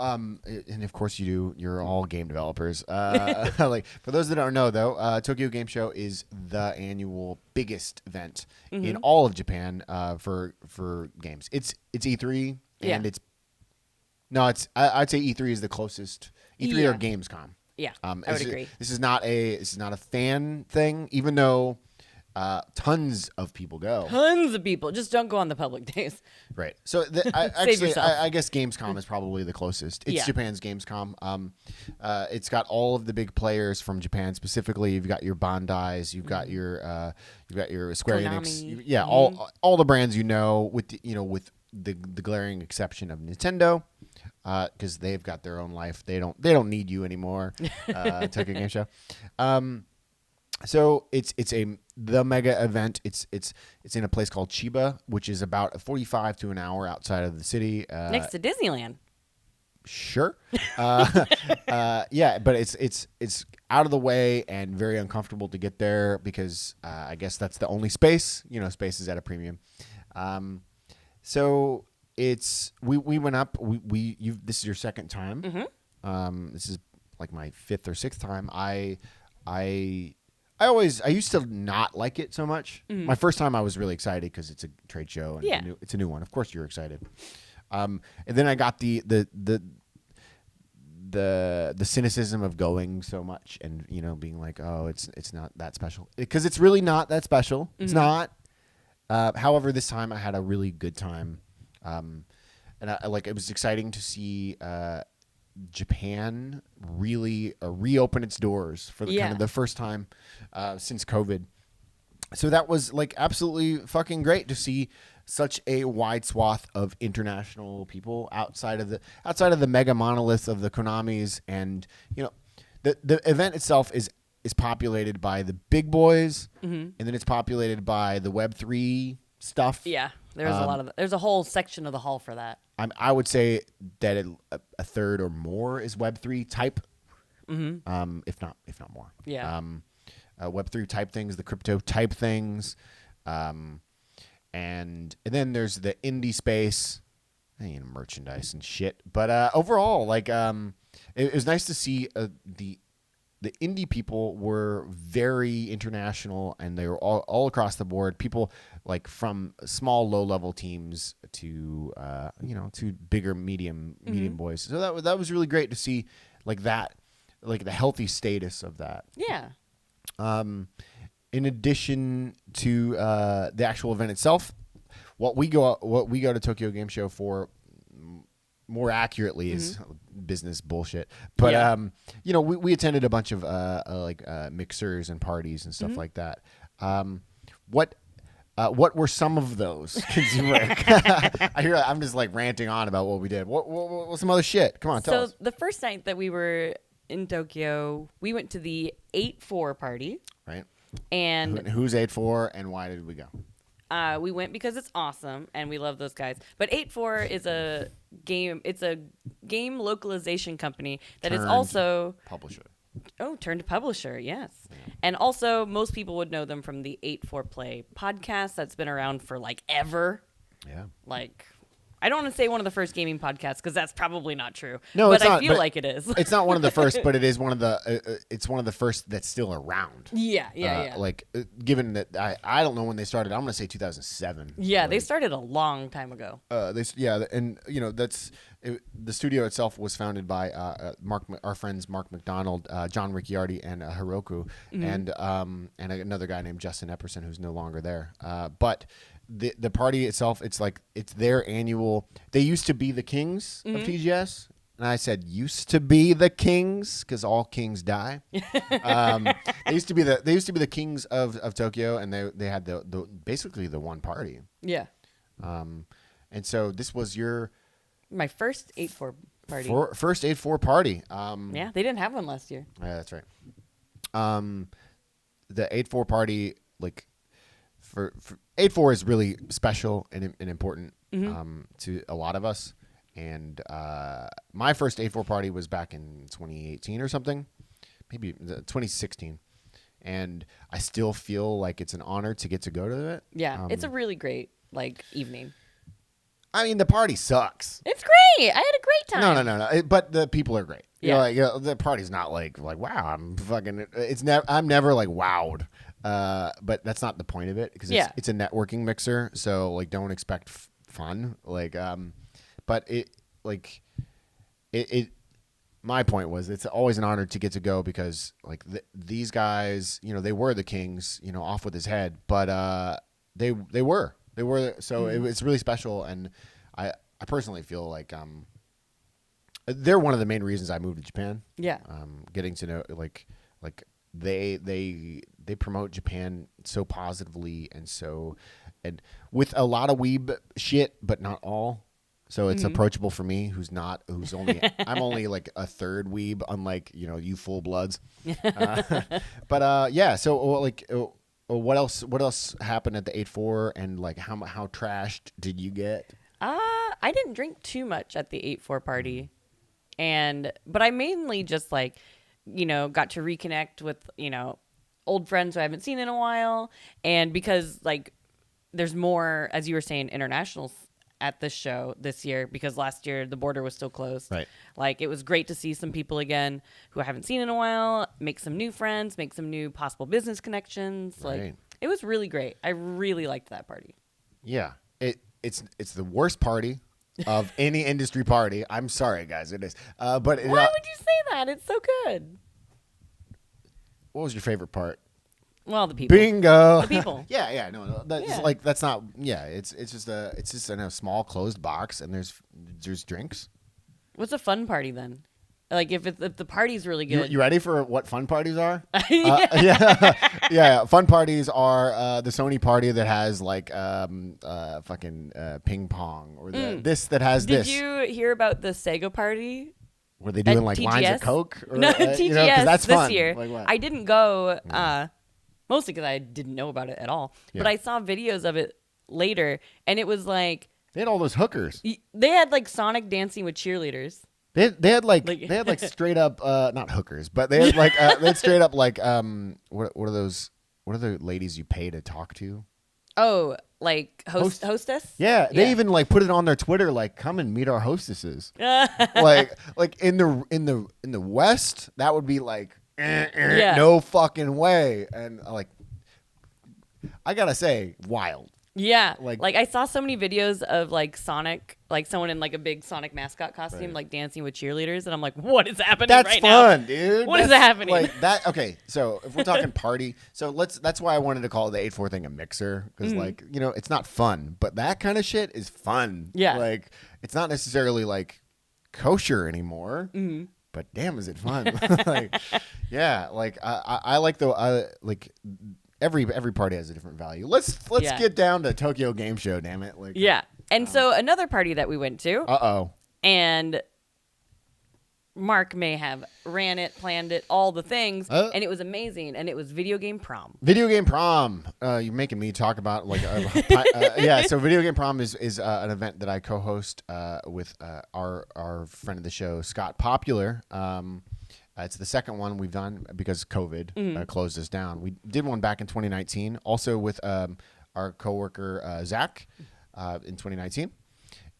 and of course you do, you're all game developers. Like for those that don't know, though, Tokyo Game Show is the annual biggest event in all of Japan for games. It's E3 and I'd say E3 is the closest. E3 or Gamescom. Yeah, I would agree. This is not a fan thing, even though tons of people go. Tons of people. Just don't go on the public days. Right. So I guess Gamescom is probably the closest. It's Japan's Gamescom. It's got all of the big players from Japan. Specifically, you've got your Bandai's, you've got your Square Konami. Enix. All the brands with the glaring exception of Nintendo. Because they've got their own life, they don't need you anymore. Tokyo Game Show. So it's the mega event. It's in a place called Chiba, which is about 45 to an hour outside of the city, next to Disneyland. Sure. Yeah, but it's out of the way and very uncomfortable to get there because I guess that's the only space. Space is at a premium. So. We went up. This is your second time. Mm-hmm. This is like my 5th or 6th time. I used to not like it so much. Mm-hmm. My first time I was really excited because it's a trade show and it's a new one. Of course you're excited. And then I got the cynicism of going so much and being like, oh, it's not that special, because it's really not that special. Mm-hmm. It's not. However, this time I had a really good time. And it was exciting to see Japan really reopen its doors for kind of the first time since COVID. So that was like absolutely fucking great to see such a wide swath of international people outside of the mega monolith of the Konamis, and the event itself is populated by the big boys, and then it's populated by the Web3 stuff. Yeah. There's a whole section of the hall for that. I would say that a third or more is Web3 type, if not more. Yeah. Web3 type things, the crypto type things, and then there's the indie space, merchandise and shit. But overall, it was nice to see the indie people were very international, and they were all across the board. People from small, low-level teams to to bigger, medium boys. So that was really great to see, the healthy status of that. Yeah. In addition to the actual event itself, what we go to Tokyo Game Show for, more accurately, is business bullshit. But we attended a bunch of mixers and parties and stuff like that. What were some of those? I'm just ranting on about what we did. What some other shit? Come on, tell us. So the first night that we were in Tokyo, we went to the 8-4 party. Right. And who's 8-4 and why did we go? We went because it's awesome and we love those guys. But 8-4 is a game. It's a game localization company that is also publisher. Oh, turned publisher, yes. Yeah. And also, most people would know them from the 8-4 Play podcast that's been around for ever. Yeah. I don't want to say one of the first gaming podcasts because that's probably not true. No, but it's not, I feel but like it is. It's not one of the first, but it is one of the. It's one of the first that's still around. Yeah. Like, given that I don't know when they started. I'm gonna say 2007. Yeah, like, they started a long time ago. and the studio itself was founded by our friends Mark McDonald, John Ricciardi, and Hiroku, and another guy named Justin Epperson, who's no longer there. But the party itself, it's their annual. They used to be the kings of TGS. And I said, used to be the kings because all kings die. They used to be the kings of Tokyo, and they had the basically the one party. Yeah. And so this was my first 8-4 party. First 8-4 party. Yeah, they didn't have one last year. Yeah, that's right. The 8-4 party, like for 8-4 is really special and important to a lot of us. And my first 8-4 party was back in 2018 or something, maybe 2016. And I still feel like it's an honor to get to go to it. Yeah, it's a really great evening. I mean, the party sucks. It's great. I had a great time. No. But the people are great. Yeah. The party's not like wow. I'm fucking. I'm never like wowed. But that's not the point of it because it's a networking mixer. So like, don't expect fun. Like, but my point was it's always an honor to get to go because like these guys, they were the kings, off with his head, but they were. So it's really special, and I personally feel like they're one of the main reasons I moved to Japan. Yeah. Getting to know like they promote Japan so positively and with a lot of weeb shit, but not all. So it's approachable for me, who's I'm only like a third weeb, unlike you full bloods. But yeah. So like. What else happened at the 8-4 and like how trashed did you get? I didn't drink too much at the 8-4 party, but I mainly just got to reconnect with old friends who I haven't seen in a while, and because like there's more, as you were saying, internationals at this show this year because last year the border was still closed. Right. Like it was great to see some people again who I haven't seen in a while, make some new friends, make some new possible business connections. Right. Like it was really great. I really liked that party. Yeah. It's the worst party of any industry party. I'm sorry, guys. It is. But why would you say that? It's so good. What was your favorite part? Well, the people. Bingo. The people. Yeah. No. That's not. Yeah. It's just in a small closed box, and there's drinks. What's a fun party then? Like if the party's really good. You ready for what fun parties are? Yeah. Yeah. Fun parties are the Sony party that has like fucking ping pong or this that has this. Did you hear about the Sega party? Were they doing like TGS? lines of Coke? Or, No, TGS 'cause that's this fun. year. Like what? I didn't go, mostly because I didn't know about it at all. Yeah. But I saw videos of it later, and it was like They had all those hookers. they had like Sonic dancing with cheerleaders. They had like straight up not hookers, but they had like they had straight up like what are those? What are the ladies you pay to talk to? Oh, like hostess? Yeah, they even like put it on their Twitter, like come and meet our hostesses. like in the West, that would be like no fucking way, and like I gotta say, wild. Yeah, like I saw so many videos of like Sonic, like someone in like a big Sonic mascot costume, like dancing with cheerleaders, and I'm like, what is happening right now? That's fun, dude. What is happening? Like that. Okay, so if we're talking party, that's why I wanted to call the 8-4 thing a mixer because like it's not fun, but that kind of shit is fun. Yeah, like it's not necessarily like kosher anymore. But damn, is it fun? Like, yeah, like I like like. Every party has a different value. Let's get down to Tokyo Game Show, damn it. Like and so another party that we went to. And Mark may have ran it, planned it, all the things, and it was amazing. And it was Video Game Prom. Video Game Prom. You're making me talk about like yeah. So Video Game Prom is an event that I co-host with our friend of the show, Scott Popular. It's the second one we've done because COVID closed us down. We did one back in 2019, also with our coworker Zach in 2019,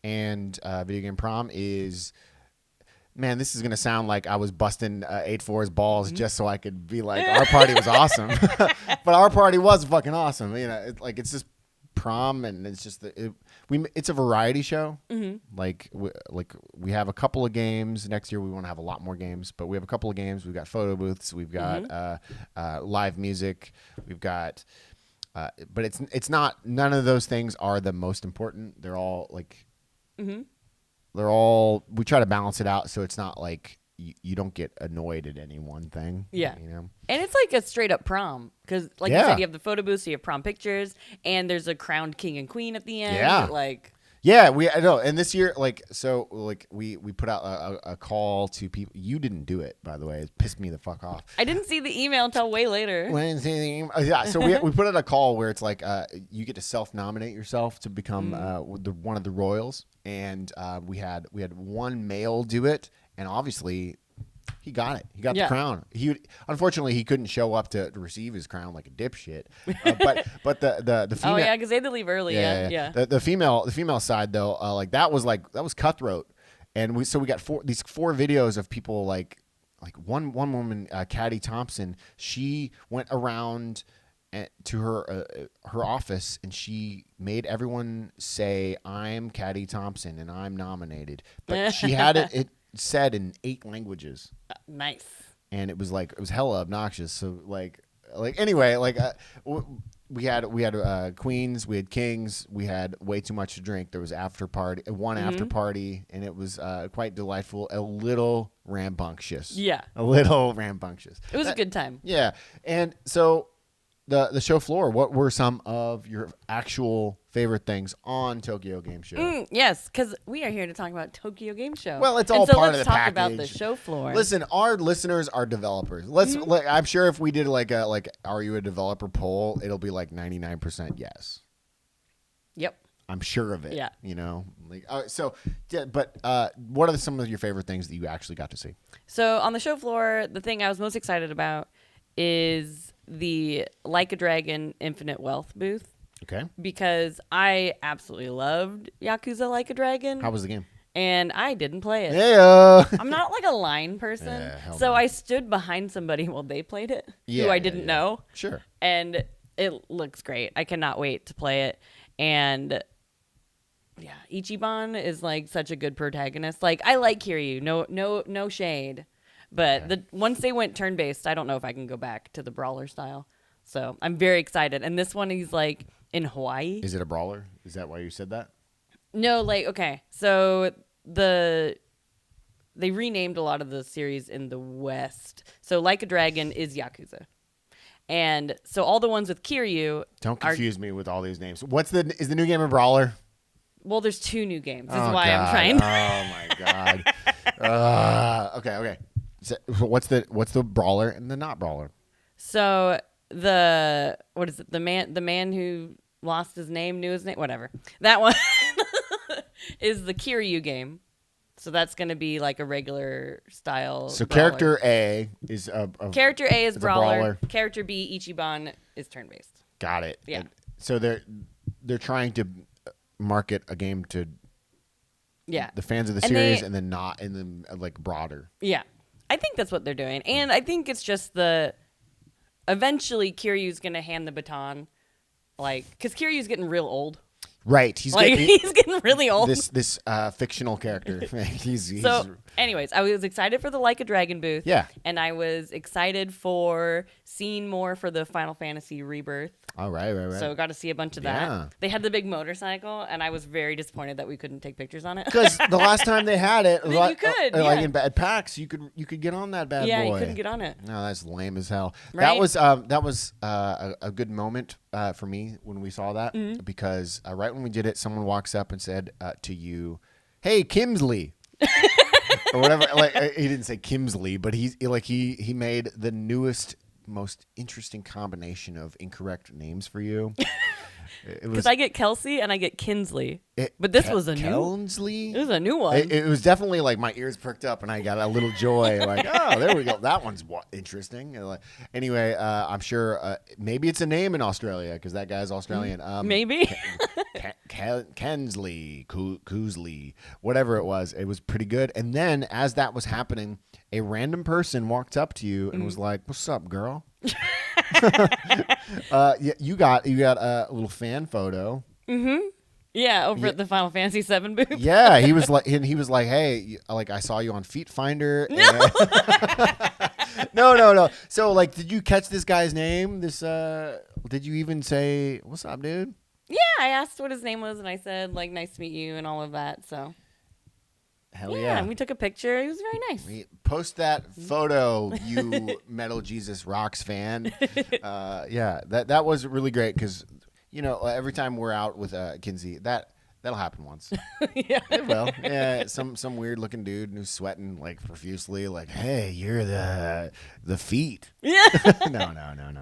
and video game prom is. Man, this is going to sound like I was busting 8-4's balls just so I could be like, our party was awesome. But our party was fucking awesome. You know, it's just prom, and it's just it's a variety show. Like we have a couple of games. Next year we want to have a lot more games, but we have a couple of games. We've got photo booths. We've got live music. We've got, but it's not. None of those things are the most important. They're all like. We try to balance it out so it's not like you don't get annoyed at any one thing. Yeah. You know? And it's like a straight up prom because, like you said, you have the photo booth, so you have prom pictures, and there's a crowned king and queen at the end. Yeah. I know. And this year, we put out a call to people. You didn't do it, by the way. It pissed me the fuck off. I didn't see the email until way later. Yeah, so we put out a call where it's like you get to self-nominate yourself to become one of the royals, and we had one male do it, and obviously he got it. He got the crown. Unfortunately he couldn't show up to receive his crown like a dipshit. But the female. Oh yeah, because they had to leave early. Yeah. The female side though, that was cutthroat, and we got these four videos of people like one woman, Caddy Thompson. She went around to her office, and she made everyone say, "I'm Caddy Thompson and I'm nominated," but she had it said in 8 languages. Nice. And it was hella obnoxious. So anyway, we had queens, we had kings, we had way too much to drink. There was after party, after party, and it was quite delightful. A little rambunctious. Yeah. A little rambunctious. It was a good time. Yeah. And so the show floor, what were some of your actual favorite things on Tokyo Game Show? Yes, because we are here to talk about Tokyo Game Show. Well, it's all part of the package. Let's talk about the show floor. Listen, our listeners are developers. I'm sure if we did are you a developer poll, it'll be like 99% yes. Yep. I'm sure of it. Yeah. You know, but what are some of your favorite things that you actually got to see? So on the show floor, the thing I was most excited about is the Like a Dragon Infinite Wealth booth. Okay. Because I absolutely loved Yakuza Like a Dragon. How was the game? And I didn't play it. Yeah. I'm not like a line person. So no. I stood behind somebody while they played it, who I didn't know. Sure. And it looks great. I cannot wait to play it. And yeah, Ichiban is like such a good protagonist. Like, I like Kiryu. No shade. But once they went turn-based, I don't know if I can go back to the brawler style. So I'm very excited. And this one, he's like in Hawaii. Is it a brawler? Is that why you said that? No, okay. So they renamed a lot of the series in the West. So Like a Dragon is Yakuza. And so all the ones with Kiryu Don't confuse me with all these names. Is the new game a brawler? Well, there's 2 new games. That's why I'm trying. Oh my god. Okay. So what's the brawler and the not brawler? So what is it? The man who lost his name, knew his name, whatever. That one is the Kiryu game. So that's going to be like a regular style. So brawler. character A is character A is brawler. brawler. Character B, Ichiban, is turn based. Got it. Yeah. And so they're trying to market a game to the fans of the series, and then not, and then like broader. Yeah. I think that's what they're doing. And I think it's just eventually Kiryu's going to hand the baton, because Kiryu's getting real old. Right. He's getting really old. This fictional character. he's So, anyways, I was excited for the Like a Dragon booth. Yeah. And I was excited for seeing more for the Final Fantasy Rebirth. Oh, right. So got to see a bunch of that. Yeah. They had the big motorcycle, and I was very disappointed that we couldn't take pictures on it. Because the last time they had it, you could, at PAX, you could get on that bad boy. Yeah, you couldn't get on it. No, that's lame as hell. Right? That was a good moment for me when we saw that, because right when we did it, someone walks up and said to you, "Hey, Kimsley." Or whatever. He didn't say Kimsley, but he made the newest, most interesting combination of incorrect names for you. Because I get Kelsey and I get Kinsley, but this was a Kelsley? It was a new one. It was definitely like my ears perked up and I got a little joy. Like, oh, there we go. That one's interesting. Anyway, I'm sure maybe it's a name in Australia because that guy's Australian. Maybe. Kensley, Koosley, whatever it was. It was pretty good. And then as that was happening, a random person walked up to you and was like, "What's up, girl?" You got a little fan photo. Mm-hmm. Yeah, over at the Final Fantasy VII booth. Yeah, he was like, "Hey, like I saw you on Feet Finder." No. No. So, like, did you catch this guy's name? Did you even say, "What's up, dude"? Yeah, I asked what his name was, and I said, like, "Nice to meet you," and all of that. So. Hell yeah. And we took a picture. It was very nice. Post that photo, you Metal Jesus Rocks fan. Yeah, that was really great because, every time we're out with Kinsey, that'll happen once. Yeah. It will. Yeah, some weird looking dude who's sweating like profusely, like, "Hey, you're the feet." Yeah. No.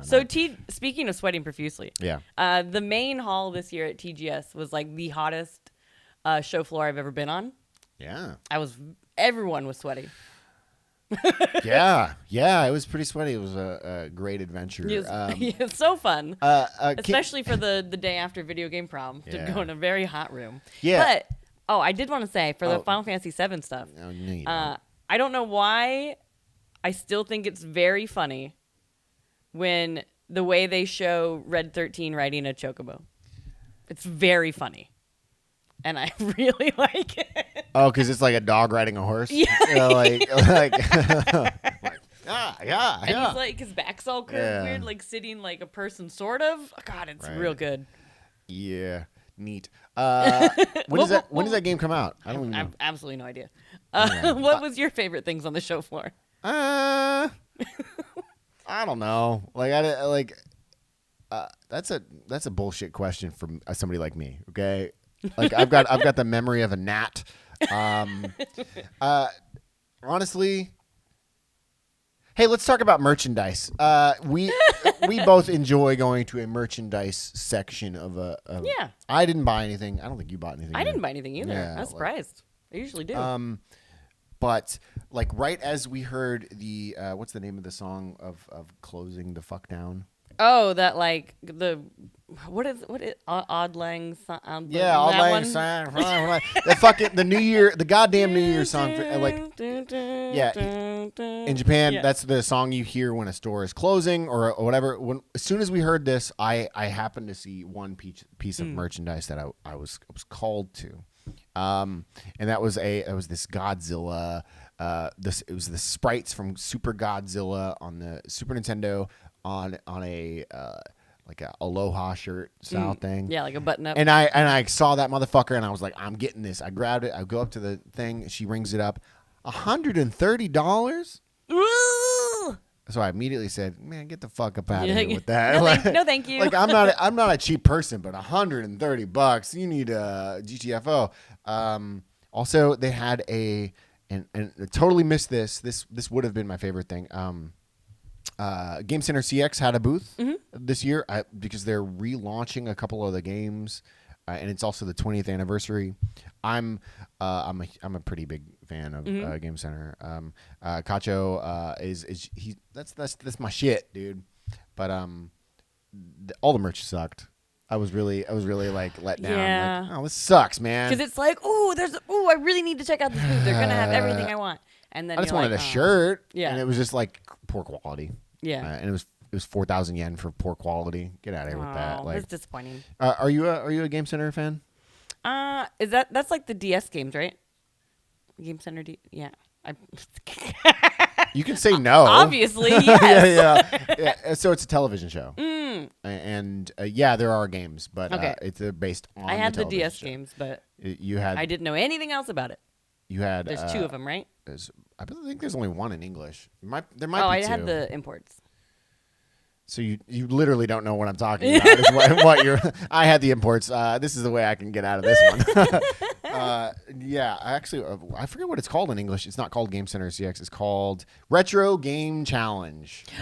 So speaking of sweating profusely, Yeah. The main hall this year at TGS was like the hottest show floor I've ever been on. Yeah. Everyone was sweaty. Yeah, it was pretty sweaty. It was a great adventure. It's so fun, especially for the day after video game prom to go in a very hot room. Yeah. But I did want to say for the Final Fantasy VII stuff. No, you don't. I don't know why. I still think it's very funny when the way they show Red 13 riding a chocobo. It's very funny. And I really like it. Oh, because it's like a dog riding a horse? Yeah. Yeah. And he's like, his back's all curved weird, like sitting like a person, sort of. God, it's real good. Yeah. Neat. When does that game come out? I don't even know. I have absolutely no idea. What was your favorite things on the show floor? I don't know. That's a bullshit question from somebody like me. Okay. Like I've got the memory of a gnat. Honestly, hey, let's talk about merchandise. We both enjoy going to a merchandise section of a. Yeah. I didn't buy anything. I don't think you bought anything. I didn't buy anything either. Yeah, I was surprised. I usually do. But like right as we heard the what's the name of the song of closing the fuck down? Oh, that like what is Odd Lang song? Yeah, Odd Lang song. the goddamn New Year song. In Japan, that's the song you hear when a store is closing or whatever. As soon as we heard this, I happened to see one piece of merchandise that I was called to, and that was this Godzilla. It was the sprites from Super Godzilla on the Super Nintendo. On a like a Aloha shirt style thing. Yeah, like a button up. And I saw that motherfucker and I was like, I'm getting this. I grabbed it. I go up to the thing. She rings it up. $130? So I immediately said, "Man, get the fuck up out of here with that." No, thank you. Like I'm not a cheap person, but $130. You need a GTFO. Also, they had and I totally missed this. This would have been my favorite thing. Game Center CX had a booth this year because they're relaunching a couple of the games, and it's also the 20th anniversary. I'm a pretty big fan of Game Center. Cacho that's my shit, dude. But all the merch sucked. I was really like let down. Yeah. Like, oh, this sucks, man. Because it's like, I really need to check out this booth. They're gonna have everything I want. And then I just wanted a shirt. Yeah. And it was just like poor quality. Yeah. And it was 4,000 yen for poor quality. Get out of here with that. Like, that's disappointing. are you a Game Center fan? That's like the DS games, right? Game Center yeah. You can say no. Obviously, yes. yeah. So it's a television show. And there are games, but it's based on I had the DS show. games, but I didn't know anything else about it. There's 2 of them, right? I think there's only one in English. There might be 2. I had the imports. So you literally don't know what I'm talking about. Is what you're. I had the imports. This is the way I can get out of this one. I forget what it's called in English. It's not called Game Center CX. It's called Retro Game Challenge. She's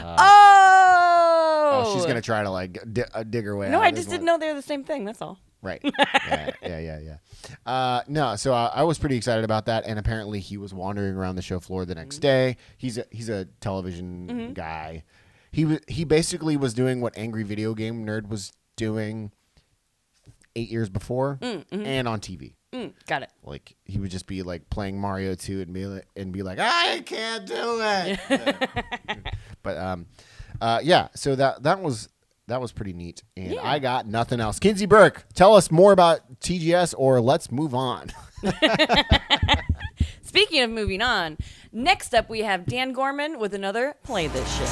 gonna try to dig her way out. No, I just didn't know they were the same thing. That's all. Right. Yeah. No, so I was pretty excited about that, and apparently he was wandering around the show floor the next day. He's a television guy. He basically was doing what Angry Video Game Nerd was doing 8 years before, and on TV. Got it. Like he would just be like playing Mario 2 and be like, I can't do it. But yeah, so that was pretty neat. And I got nothing else. Kinsey Burke, tell us more about TGS, or let's move on. Speaking of moving on, next up we have Dan Gorman with another Play This Shit.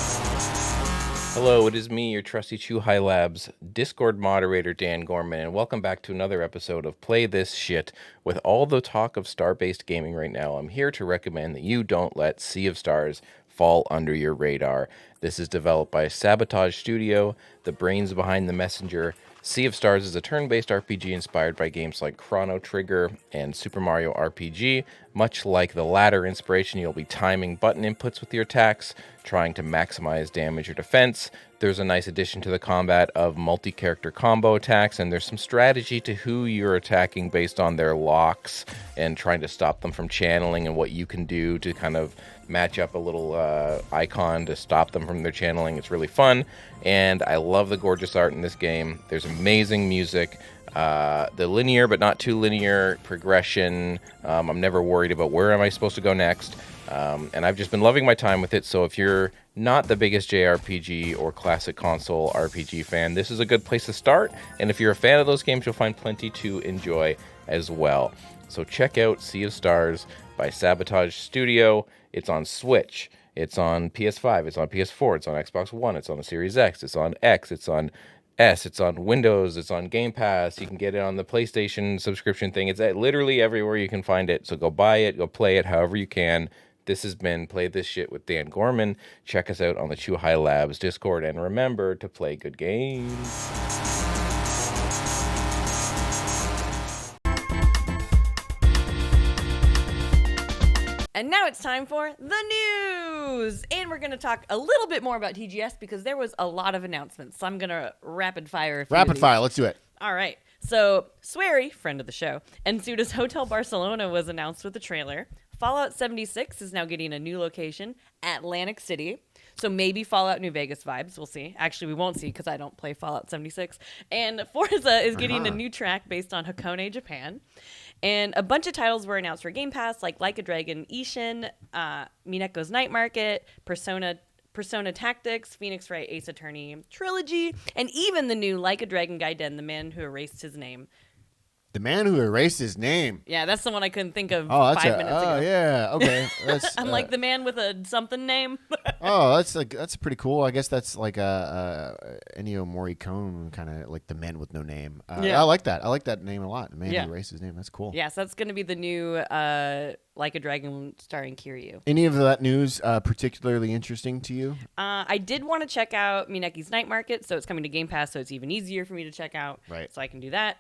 Hello, it is me, your trusty Chew High Labs Discord moderator, Dan Gorman, and welcome back to another episode of Play This Shit. With all the talk of star-based gaming right now, I'm here to recommend that you don't let Sea of Stars fall under your radar. This is developed by Sabotage Studio, the brains behind The Messenger. Sea of Stars is a turn-based RPG inspired by games like Chrono Trigger and Super Mario RPG. Much like the latter inspiration, you'll be timing button inputs with your attacks, trying to maximize damage or defense. There's a nice addition to the combat of multi-character combo attacks, and there's some strategy to who you're attacking based on their locks and trying to stop them from channeling and what you can do to kind of match up a little icon to stop them from their channeling. It's really fun, and I love the gorgeous art in this game. There's amazing music. The linear but not too linear progression. I'm never worried about where am I supposed to go next. And I've just been loving my time with it. So if you're not the biggest JRPG or classic console RPG fan, this is a good place to start. And if you're a fan of those games, you'll find plenty to enjoy as well. So check out Sea of Stars by Sabotage Studio. It's on Switch. It's on PS5. It's on PS4. It's on Xbox One. It's on the Series X. It's on X. It's on S. It's on Windows. It's on Game Pass. You can get it on the PlayStation subscription thing. It's literally everywhere you can find it. So go buy it. Go play it however you can. This has been Play This Shit with Dan Gorman. Check us out on the Chew High Labs Discord. And remember to play good games. And now it's time for the news. And we're going to talk a little bit more about TGS because there was a lot of announcements. So I'm going to rapid fire a few of these. Let's do it. All right. So Swery, friend of the show, and Suda's Hotel Barcelona was announced with the trailer. Fallout 76 is now getting a new location, Atlantic City. So maybe Fallout New Vegas vibes. We'll see. Actually, we won't see because I don't play Fallout 76. And Forza is getting a new track based on Hakone, Japan. And a bunch of titles were announced for Game Pass, like a Dragon Ishin, Mineko's Night Market, Persona Tactics, Phoenix Wright Ace Attorney Trilogy, and even the new Like a Dragon Gaiden, The Man Who Erased His Name. The Man Who Erased His Name. Yeah, that's the one I couldn't think of 5 minutes ago. Oh, yeah. Okay. I'm like the man with a something name. That's pretty cool. I guess that's like a Ennio Morricone kind of like the men with no name. Yeah. I like that. I like that name a lot. The Man Who Erased His Name. That's cool. Yeah, so that's going to be the new Like a Dragon starring Kiryu. Any of that news particularly interesting to you? I did want to check out Mineki's Night Market, so it's coming to Game Pass, so it's even easier for me to check out. Right. So I can do that.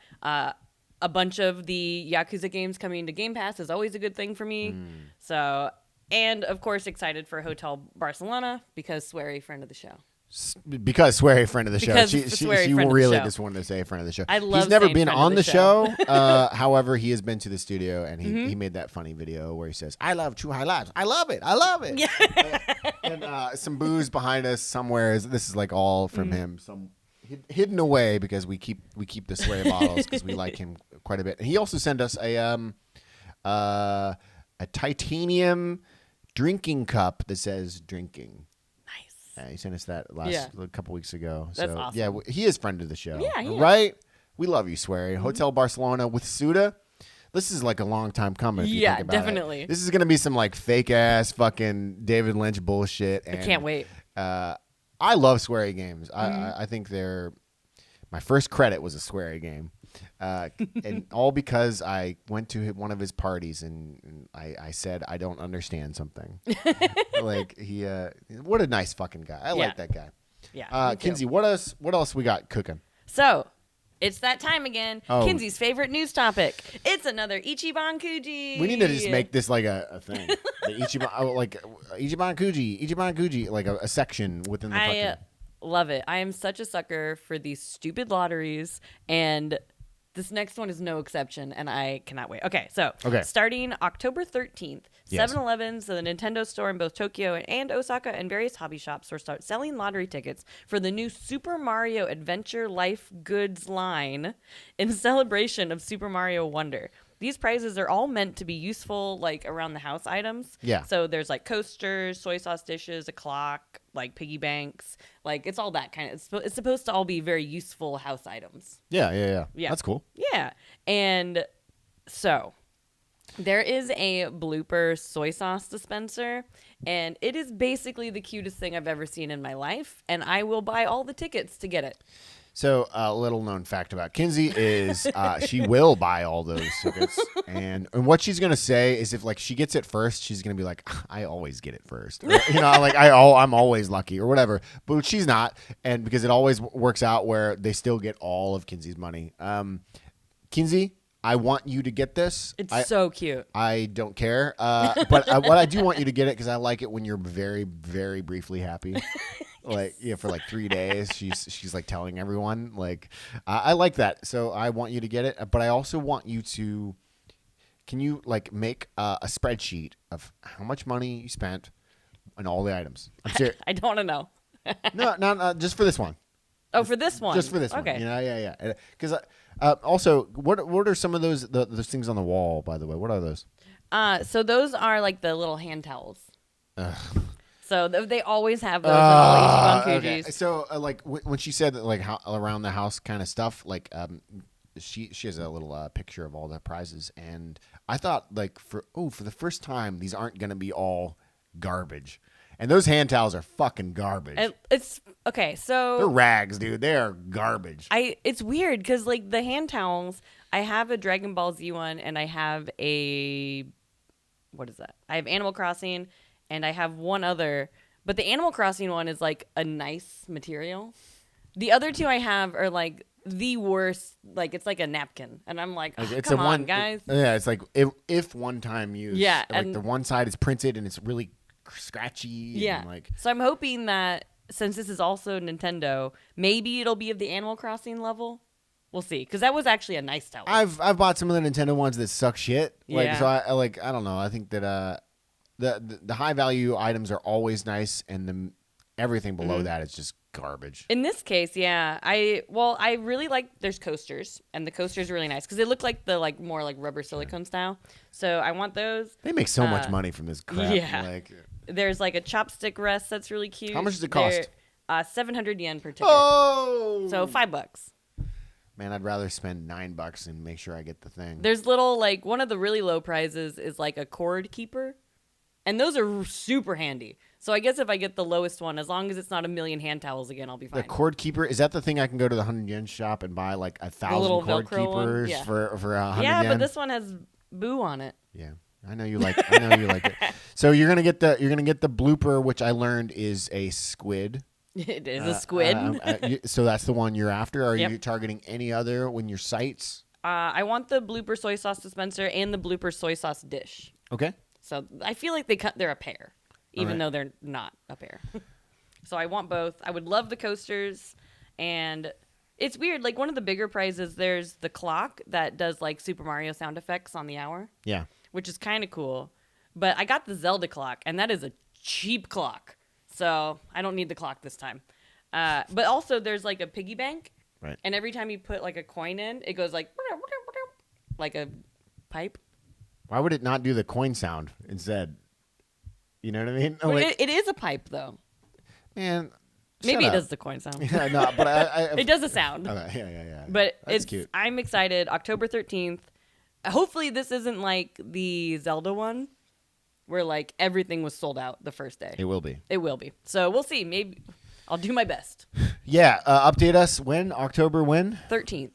A bunch of the Yakuza games coming to Game Pass is always a good thing for me. So, and of course, excited for Hotel Barcelona because Swery, friend of the show. Because Swery, friend of the show. Because She Swery, friend of the really show. just wanted to say friend of the show. I love He's never saying been friend on of the the show. However, he has been to the studio, and he made that funny video where he says, I love True High Labs. I love it. I love it. Yeah. And some booze behind us somewhere. This is like all from him. Some hidden away because we keep the Swery bottles because we like him quite a bit. And he also sent us a titanium drinking cup that says drinking. Nice. He sent us that a couple weeks ago. That's so, awesome. Yeah, he is friend of the show. Yeah, he is. Right? We love you, Swery. Hotel Barcelona with Suda. This is like a long time coming. If you think about definitely. It. This is gonna be some like fake ass fucking David Lynch bullshit. And, I can't wait. I love Swery games. I think they're my first credit was a Swery game, and all because I went to one of his parties and I said I don't understand something. Like what a nice fucking guy. I like that guy. Yeah. Kinsey, what else we got cooking? So, it's that time again. Oh. Kinsey's favorite news topic. It's another Ichiban Kuji. We need to just make this like a thing. The Ichiban, like Ichiban Kuji, like a section within the fucking. Love it. I am such a sucker for these stupid lotteries and This next one is no exception, and I cannot wait. Okay, so Okay. starting October 13th, Yes. 7-Elevens, the Nintendo store in both Tokyo and Osaka, and various hobby shops will start selling lottery tickets for the new Super Mario Adventure Life Goods line in celebration of Super Mario Wonder. These prizes are all meant to be useful, like around the house items. Yeah. So there's like coasters, soy sauce dishes, a clock, like piggy banks. Like it's all that kind of. It's supposed to all be very useful house items. Yeah. Yeah. That's cool. Yeah. And so there is a blooper soy sauce dispenser, and it is basically the cutest thing I've ever seen in my life. And I will buy all the tickets to get it. So a little known fact about Kinsey is she will buy all those tickets, and what she's gonna say is if like she gets it first, she's gonna be like, I always get it first, or, like I'm always lucky or whatever. But she's not, and because it always works out where they still get all of Kinsey's money. Kinsey, I want you to get this. It's so cute. I don't care, but what I do want you to get it because I like it when you're very, very briefly happy. Like for like 3 days, she's like telling everyone like I like that. So I want you to get it, but I also want you to. Can you like make a spreadsheet of how much money you spent on all the items? I'm serious. I don't want to know. No, just for this one. Oh, for this one. Just for this okay. one. Yeah. Because also, what are some of those things on the wall? By the way, what are those? So those are like the little hand towels. So they always have those in all Ichiban Okay. Kujis. So like when she said that, like how around the house kind of stuff, like she has a little picture of all the prizes, and I thought like for the first time these aren't gonna be all garbage, and those hand towels are fucking garbage. It's okay. So They're rags, dude. They are garbage. It's weird because like the hand towels, I have a Dragon Ball Z one, and I have what is that? I have Animal Crossing, and I have one other, but the Animal Crossing one is like a nice material. The other two I have are like the worst. Like it's like a napkin, and I'm like, come on, guys. Yeah, it's like if one time use. Yeah, like and the one side is printed and it's really scratchy. Yeah. And like So I'm hoping that since this is also Nintendo, maybe it'll be of the Animal Crossing level. We'll see, because that was actually a nice towel. I've bought some of the Nintendo ones that suck shit. Like Yeah. so I don't know. I think that the high value items are always nice, and everything below that is just garbage. In this case, yeah, I really like there's coasters, and the coasters are really nice because they look like the more like rubber silicone style. So I want those. They make so much money from this crap. yeah. Like, There's like a chopstick rest that's really cute. How much does it cost? 700 yen per ticket. oh, So $5. man, I'd rather spend $9 and make sure I get the thing. There's little one of the really low prizes is like a cord keeper. And those are super handy. So I guess if I get the lowest one, as long as it's not a million hand towels again, I'll be fine. The cord keeper, is that the thing I can go to the 100 yen shop and buy like 1,000 little cord Velcro one? keepers Yeah. for 100 yeah, yen? but this one has Boo on it. Yeah. I know you like it. So you're gonna get the blooper, which I learned is a squid. It is a squid. So that's the one you're after. Are Yep. you targeting any other when your sights? I want the blooper soy sauce dispenser and the blooper soy sauce dish. Okay. So I feel like they're a pair, even though they're not a pair. So I want both. I would love the coasters, and it's weird. Like one of the bigger prizes, there's the clock that does like Super Mario sound effects on the hour. Yeah. Which is kind of cool. But I got the Zelda clock, and that is a cheap clock. So I don't need the clock this time. But also there's like a piggy bank. Right. And every time you put like a coin in, it goes like a pipe. Why would it not do the coin sound instead? You know what I mean? Well, it is a pipe, though. Man, Maybe shut it up. does the coin sound. Yeah, no, but It does a sound. Okay, yeah. But That's cute. I'm excited. October 13th. Hopefully this isn't like the Zelda one where like everything was sold out the first day. It will be. It will be. So we'll see. Maybe I'll do my best. Yeah, update us when October when? 13th.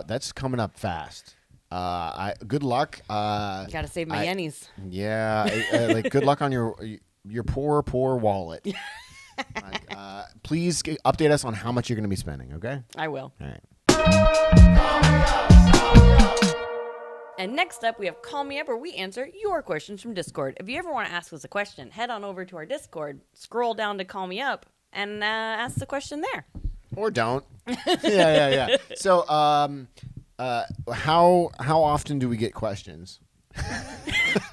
That's coming up fast. Good luck. Gotta save my yennies. Yeah, like good luck on your poor wallet. Please update us on how much you're going to be spending. Okay. I will. All right. And next up, we have Call Me Up, where we answer your questions from Discord. If you ever want to ask us a question, head on over to our Discord, scroll down to Call Me Up, and ask the question there. Or don't. Yeah. So, How often do we get questions?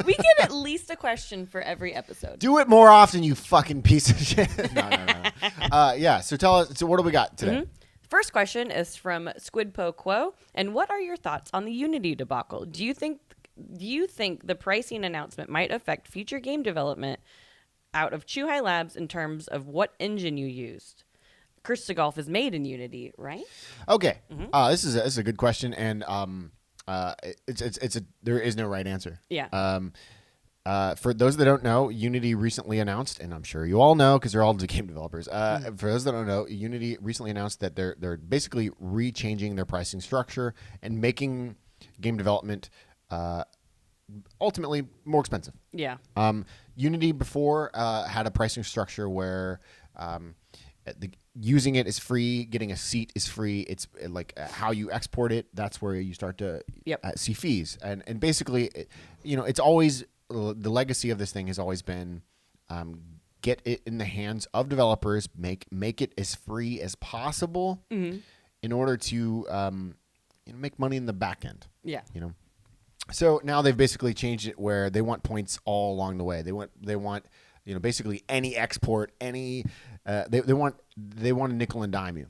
We get at least a question for every episode. Do it more often, you fucking piece of shit. No. Yeah. So tell us. So what do we got today? First question is from Squidpo Quo, and what are your thoughts on the Unity debacle? Do you think the pricing announcement might affect future game development out of Chuhai Labs in terms of what engine you used? Curse to Golf is made in Unity, right? Okay. This is a good question, and there is no right answer. Yeah. For those that don't know, Unity recently announced, and I'm sure you all know because they're all game developers. For those that don't know, Unity recently announced that they're basically rechanging their pricing structure and making game development ultimately more expensive. Yeah. Unity before had a pricing structure where using it is free, getting a seat is free. It's like how you export it. That's where you start to see fees. And basically, it's always the legacy of this thing has always been get it in the hands of developers, make it as free as possible in order to make money in the back end. Yeah. So now they've basically changed it where they want points all along the way. They want basically any export, any they want to nickel and dime you.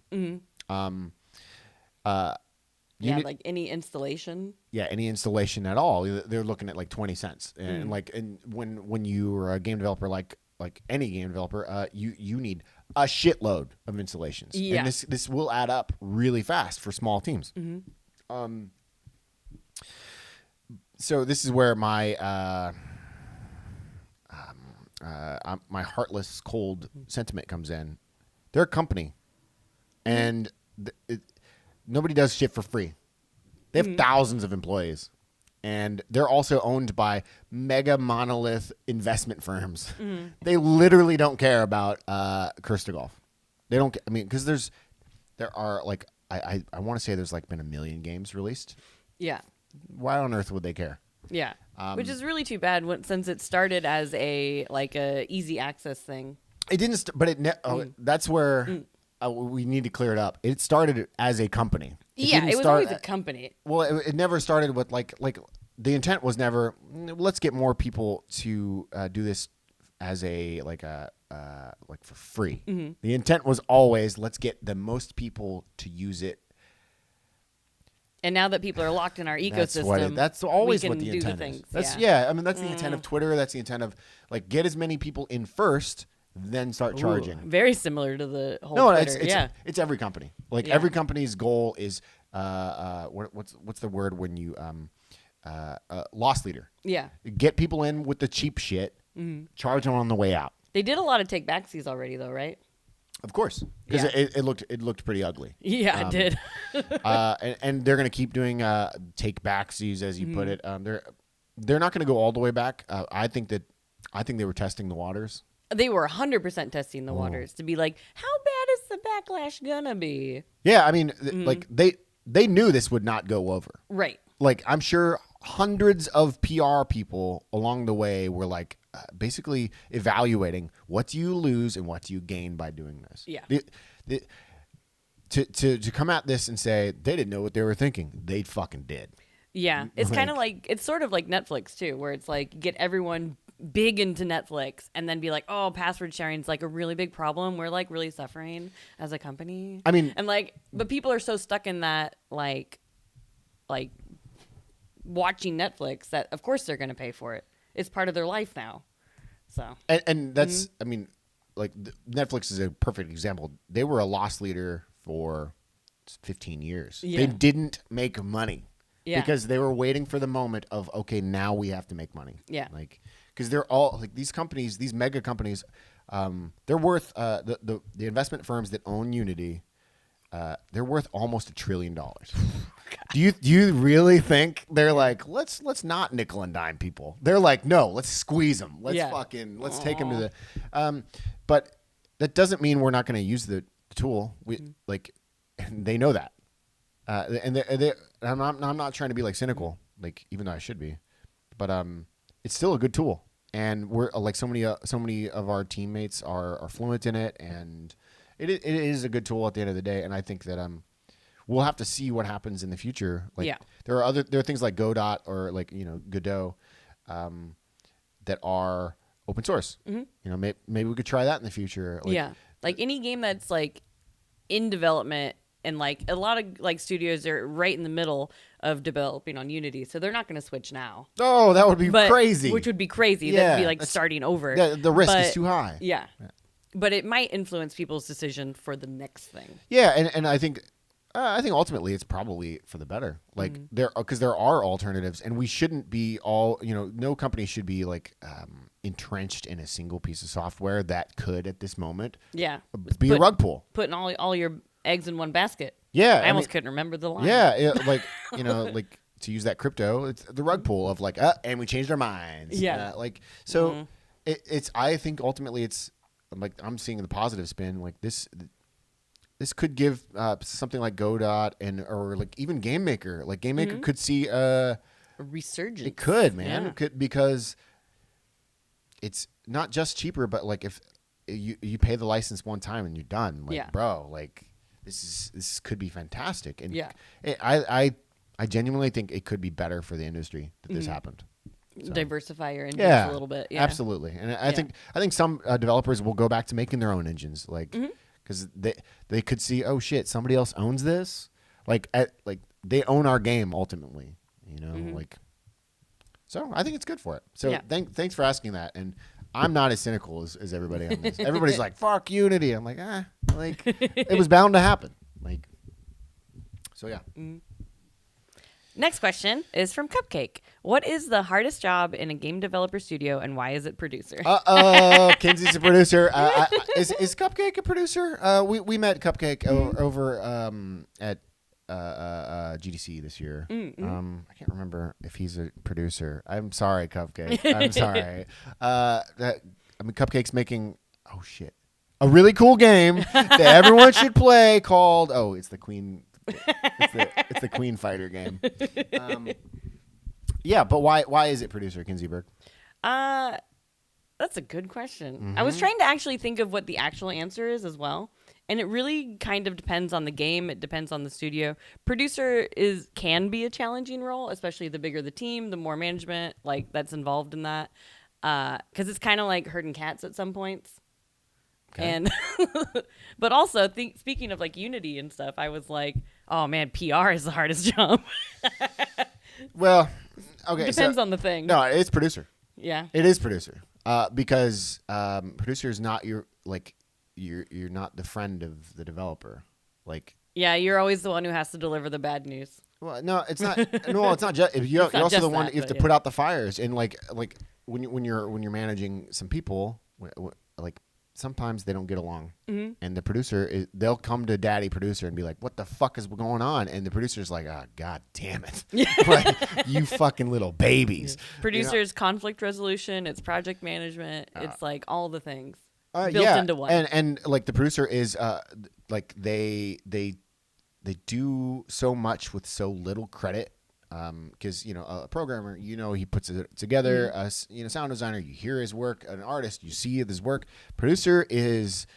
Like any installation. Yeah, any installation at all. They're looking at like 20 cents. And when you're a game developer like any game developer, you need a shitload of installations. Yeah. And this will add up really fast for small teams. So this is where my my heartless, cold sentiment comes in. They're a company, and nobody does shit for free. They have thousands of employees, and they're also owned by mega monolith investment firms. They literally don't care about Curse to Golf. They don't. Because there are like I want to say there's like been 1 million games released. Yeah. Why on earth would they care? Yeah. Which is really too bad since it started as a easy access thing. It didn't, that's where we need to clear it up. It started as a company. It was always a company. Well, it never started with like the intent was never let's get more people to do this as a for free. The intent was always let's get the most people to use it. And now that people are locked in our ecosystem, that's always we can what the do intent the things. is. That's the intent of Twitter. That's the intent of get as many people in first, then start charging. Very similar to the whole Twitter. It's every company. Every company's goal is what's the word when you loss leader. Yeah. Get people in with the cheap shit, charge them on the way out. They did a lot of take backsies already, though, right? Of course, because it looked pretty ugly. Yeah, it did. And they're going to keep doing take backsies, as you put it. They're not going to go all the way back. I think they were testing the waters. They were 100% testing the waters to be like, how bad is the backlash gonna be? Yeah, they knew this would not go over. Right. I'm sure hundreds of PR people along the way were basically evaluating what do you lose and what do you gain by doing this. Yeah. To come at this and say they didn't know what they were thinking, they fucking did. Yeah, it's kind of it's sort of like Netflix too, where it's get everyone big into Netflix and then be like, oh, password sharing is a really big problem. We're really suffering as a company. But people are so stuck in that watching Netflix that of course they're going to pay for it. It's part of their life now. So and that's Netflix is a perfect example. They were a loss leader for 15 years. Yeah. They didn't make money. Yeah. Because they were waiting for the moment of now we have to make money. Yeah. Because they're all these companies, these mega companies, they're worth the investment firms that own Unity. They're worth almost $1 trillion. Do you really think they're let's not nickel and dime people? They're no, let's squeeze them. Let's take them to the. But that doesn't mean we're not going to use the tool. They know that. And I'm not trying to be cynical, even though I should be, but it's still a good tool, and we're so many of our teammates are fluent in it, and it is a good tool at the end of the day. And I think that we'll have to see what happens in the future. Like Yeah. there are things like Godot or like Godot that are open source. Maybe we could try that in the future. Like, yeah. Like any game that's like in development, and like a lot of like studios are right in the middle of developing on Unity, so they're not going to switch now. Oh, that would be crazy. Which would be crazy. Yeah, That'd be like starting over. The risk is too high. Yeah. But it might influence people's decision for the next thing. Yeah, and I think ultimately it's probably for the better. Like because there are alternatives, and we shouldn't be all no company should be like entrenched in a single piece of software that could at this moment Yeah. be a rug pull. Putting all your eggs in one basket. Yeah, I almost couldn't remember the line. Yeah, like like to use that crypto, it's the rug pull of like, and we changed our minds. Yeah, it's. I think ultimately it's like I'm seeing the positive spin. Like this could give something like Godot or like even Game Maker. Like Game Maker could see a resurgence. It could, man. Yeah. It could, because it's not just cheaper, but like if you pay the license one time and you're done. Like, bro, like. This could be fantastic, and I genuinely think it could be better for the industry that this happened. So. Diversify your engines a little bit. Yeah, absolutely, and I think some developers will go back to making their own engines, like because they could see, oh shit, somebody else owns this, like they own our game ultimately, like. So I think it's good for it. So thanks for asking that, and. I'm not as cynical as everybody on this. Everybody's like, fuck Unity. I'm like, like, it was bound to happen. Like, so yeah. Next question is from Cupcake. What is the hardest job in a game developer studio, and why is it producer? Kinsey's a producer. Is Cupcake a producer? We met Cupcake over at GDC this year. I can't remember if he's a producer. I'm sorry, Cupcake. I'm sorry. Cupcake's making a really cool game that everyone should play called it's the Queen. It's the Queen Fighter game. But why is it producer, Kinsey Berg? That's a good question. I was trying to actually think of what the actual answer is as well. And it really kind of depends on the game. It depends on the studio. Producer can be a challenging role, especially the bigger the team, the more management that's involved in that. Because it's kind of like herding cats at some points. Okay. And but also speaking of like Unity and stuff, I was like, oh man, PR is the hardest job. Well, okay, depends on the thing. No, it's producer. Yeah, it is producer. Because producer is not your like. You're not the friend of the developer, like. Yeah, you're always the one who has to deliver the bad news. Well, no, it's not. No, it's not just. You're also the one you have to put out the fires, and like when you're managing some people, like sometimes they don't get along, and the producer they'll come to daddy producer and be like, "What the fuck is going on?" And the producer's like, "Oh, god damn it, like, you fucking little babies." Producer's conflict resolution, it's project management, it's like all the things. Built into one. And like the producer is like they do so much with so little credit, because a programmer, he puts it together, sound designer, you hear his work, an artist, you see his work. Producer is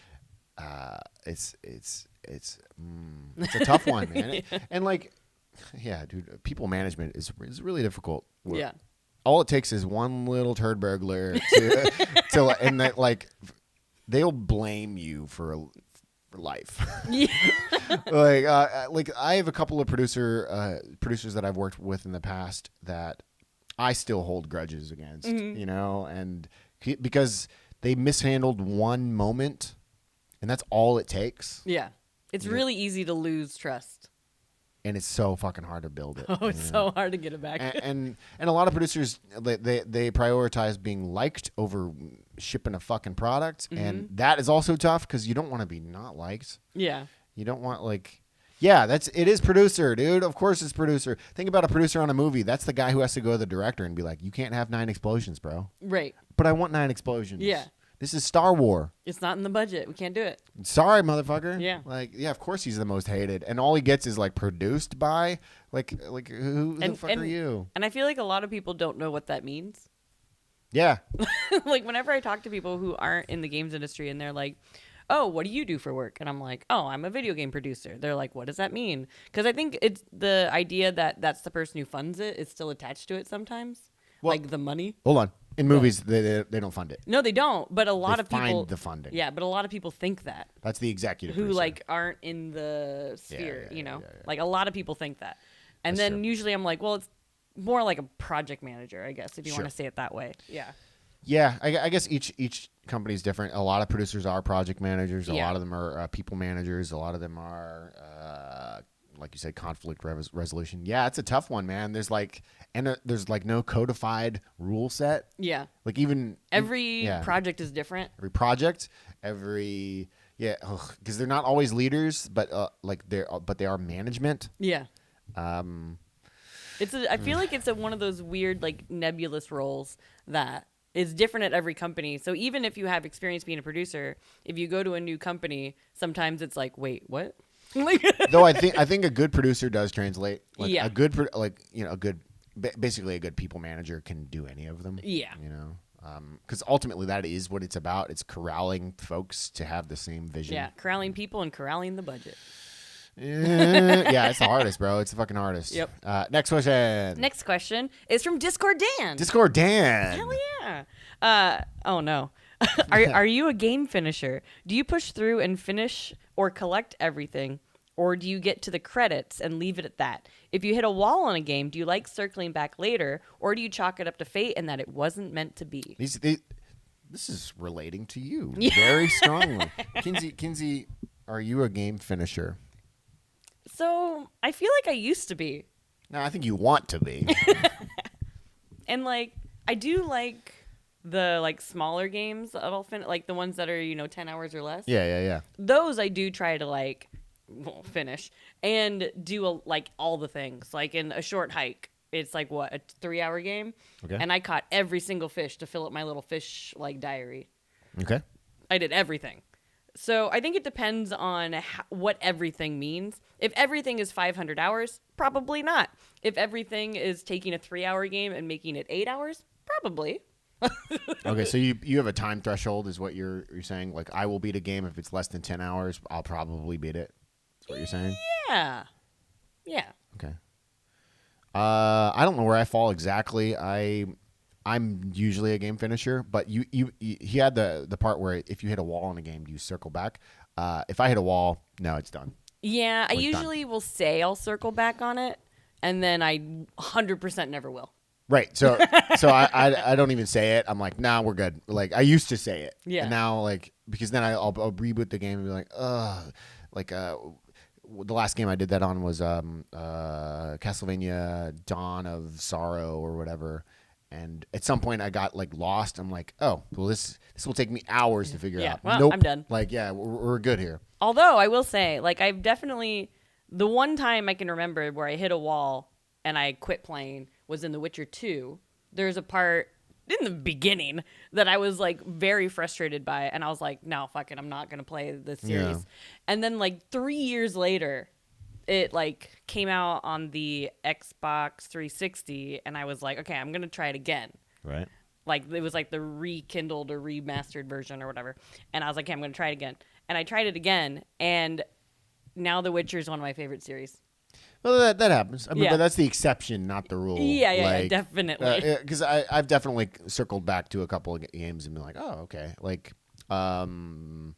it's a tough one, man. And like, dude, people management is really difficult. All it takes is one little turd burglar to and that, like, they'll blame you for life. Yeah. like I have a couple of producers that I've worked with in the past that I still hold grudges against, and because they mishandled one moment, and that's all it takes. Yeah. It's really easy to lose trust. And it's so fucking hard to build it. Oh, it's so hard to get it back. And a lot of producers, they prioritize being liked over shipping a fucking product, and that is also tough because you don't want to be not liked. Yeah. You don't want it is producer, dude. Of course it's producer. Think about a producer on a movie. That's the guy who has to go to the director and be like, "You can't have 9 explosions, bro." Right. But I want 9 explosions. Yeah. This is Star Wars. It's not in the budget. We can't do it. Sorry, motherfucker. Yeah. Of course he's the most hated. And all he gets is like produced by like who the fuck are you? And I feel like a lot of people don't know what that means. Yeah. Like whenever I talk to people who aren't in the games industry and they're like, oh, what do you do for work? And I'm like, oh, I'm a video game producer. They're like, what does that mean? Because I think it's the idea that that's the person who funds it is still attached to it sometimes, like the money. Hold on. In movies, they don't fund it. No, they don't. But a lot of people find the funding. Yeah, but a lot of people think that. That's the executive who producer. like aren't in the sphere, yeah. Like a lot of people think that. And That's then true. usually I'm like, well, it's more like a project manager, I guess, if you Sure. want to say it that way. Yeah. Yeah, I guess each company is different. A lot of producers are project managers. A Yeah. lot of them are people managers. A lot of them are, like you said, conflict resolution. Yeah, it's a tough one, man. There's there's no codified rule set. Yeah. Like even Every yeah. project is different. every project, because they're not always leaders, but they are management. Yeah. I feel like it's one of those weird, like, nebulous roles that is different at every company. So even if you have experience being a producer, if you go to a new company, sometimes it's like, wait, what? Though I think a good producer does translate. Like Yeah. basically a good people manager can do any of them. Yeah. Because ultimately that is what it's about. It's corralling folks to have the same vision. Yeah, corralling people and corralling the budget. Yeah, it's the hardest, bro. It's the fucking hardest. Yep. Next question. Next question is from Discord Dan. Discord Dan. Hell yeah. Oh no. Are you a game finisher? Do you push through and finish or collect everything? Or do you get to the credits and leave it at that? If you hit a wall on a game, do you like circling back later? Or do you chalk it up to fate and that it wasn't meant to be? This is relating to you very strongly. Kinsey, are you a game finisher? So I feel like I used to be. No, I think you want to be. And like, I do like the like smaller games that I'll finish, like the ones that are, 10 hours or less. Yeah. Those I do try to finish and do like all the things. Like in a short hike, it's like a 3-hour game. Okay. And I caught every single fish to fill up my little fish like diary. Okay. I did everything. So I think it depends on what everything means. If everything is 500 hours, probably not. If everything is taking a 3-hour game and making it 8 hours, probably. Okay, so you have a time threshold, is what you're saying? Like, I will beat a game if it's less than 10 hours. I'll probably beat it. That's what you're saying? Yeah. Okay. I don't know where I fall exactly. I'm usually a game finisher, but he had the part where if you hit a wall in a game, you circle back. If I hit a wall, no, it's done. Yeah, I We're usually will say I'll circle back on it, and then I 100% never will. Right. So I don't even say it. I'm like, nah, we're good. Like, I used to say it. Yeah. And now, because then I'll reboot the game and be like, ugh. The last game I did that on was Castlevania Dawn of Sorrow or whatever. And at some point I got lost. I'm like, oh, well, this will take me hours to figure out. Well, nope. I'm done. We're good here. Although I will say, I've definitely, the one time I can remember where I hit a wall and I quit playing was in The Witcher 2. There's a part in the beginning that I was very frustrated by, and I was like, no, fuck it, I'm not gonna play this series. Yeah. And then 3 years later, it came out on the Xbox 360, and I was like, okay, I'm gonna try it again. Right. It was the rekindled or remastered version or whatever. And I was like, okay, I'm going to try it again. And I tried it again. And now The Witcher is one of my favorite series. Well, that happens. I mean, Yeah. but that's the exception, not the rule. Yeah, definitely. Because I've definitely circled back to a couple of games and been like, oh, okay. The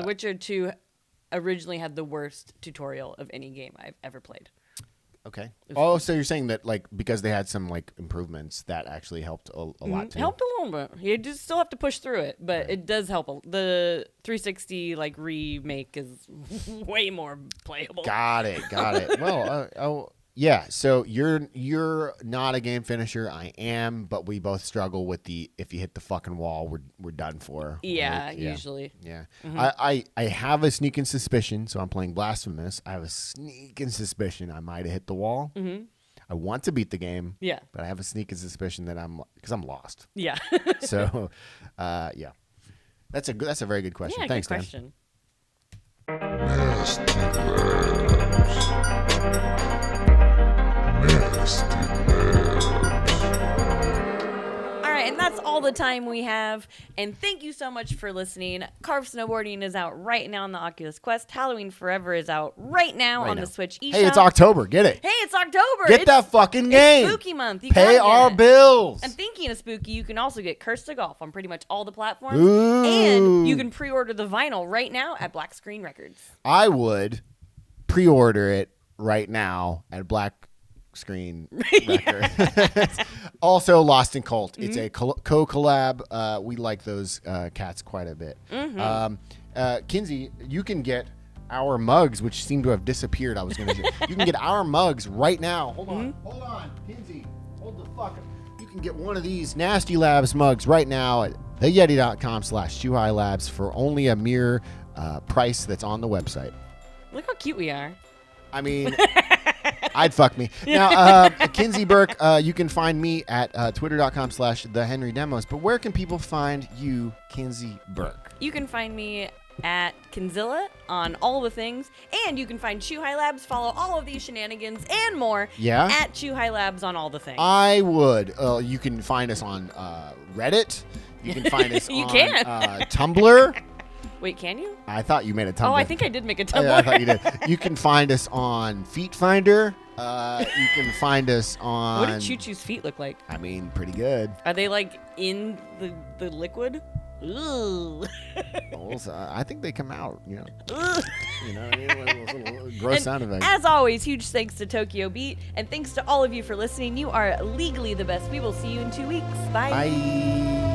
Witcher 2 originally had the worst tutorial of any game I've ever played. Okay. Oh, so you're saying that because they had some improvements that actually helped a lot too. Helped a little bit. You just still have to push through it, but it does help. The 360 remake is way more playable. Got it. Well, yeah. So you're not a game finisher. I am, but we both struggle with if you hit the fucking wall, we're done for. Yeah, usually. Yeah. Mm-hmm. I have a sneaking suspicion, so I'm playing Blasphemous. I have a sneaking suspicion I might have hit the wall. Mm-hmm. I want to beat the game. Yeah. But I have a sneaking suspicion that because I'm lost. Yeah. So, yeah. That's a very good question. Yeah, Thanks, good Dan. question. Nasty Labs. All right, and that's all the time we have. And thank you so much for listening. Carve Snowboarding is out right now on the Oculus Quest. Halloween Forever is out right now on the Switch eShop. Hey, it's October. Get it. Hey, it's October. Get that fucking game. It's spooky month. You Pay gotta get our it. bills. And thinking of spooky, you can also get Curse to Golf on pretty much all the platforms. Ooh. And you can pre-order the vinyl right now at Black Screen Records. I would pre-order it right now at Black Screen Records. Also, Lost in Cult. It's a co-collab. We like those cats quite a bit. Kinsey, you can get our mugs, which seem to have disappeared. I was going to say, you can get our mugs right now. Hold on, Kinsey, hold the fuck up. You can get one of these Nasty Labs mugs right now at theyeti.com/ShuhaiLabs for only a mere price that's on the website. Look how cute we are. I mean, I'd fuck me. Now, Kinsey Burke, you can find me at twitter.com/thehenrydemos. But where can people find you, Kinsey Burke? You can find me at Kinzilla on all the things, and you can find Shuhai Labs. Follow all of these shenanigans and more at Shuhai Labs on all the things. I would. You can find us on Reddit. You can find us on Tumblr. Wait, can you? I thought you made a Tumblr. Oh, I think I did make a Tumblr. I thought you did. You can find us on Feet Finder. You can find us on... What did Choo Choo's feet look like? I mean, pretty good. Are they like in the liquid? Ooh. Also, I think they come out, you know. You know, little gross sound effect. As always, huge thanks to Tokyo Beat, and thanks to all of you for listening. You are legally the best. We will see you in 2 weeks. Bye. Bye.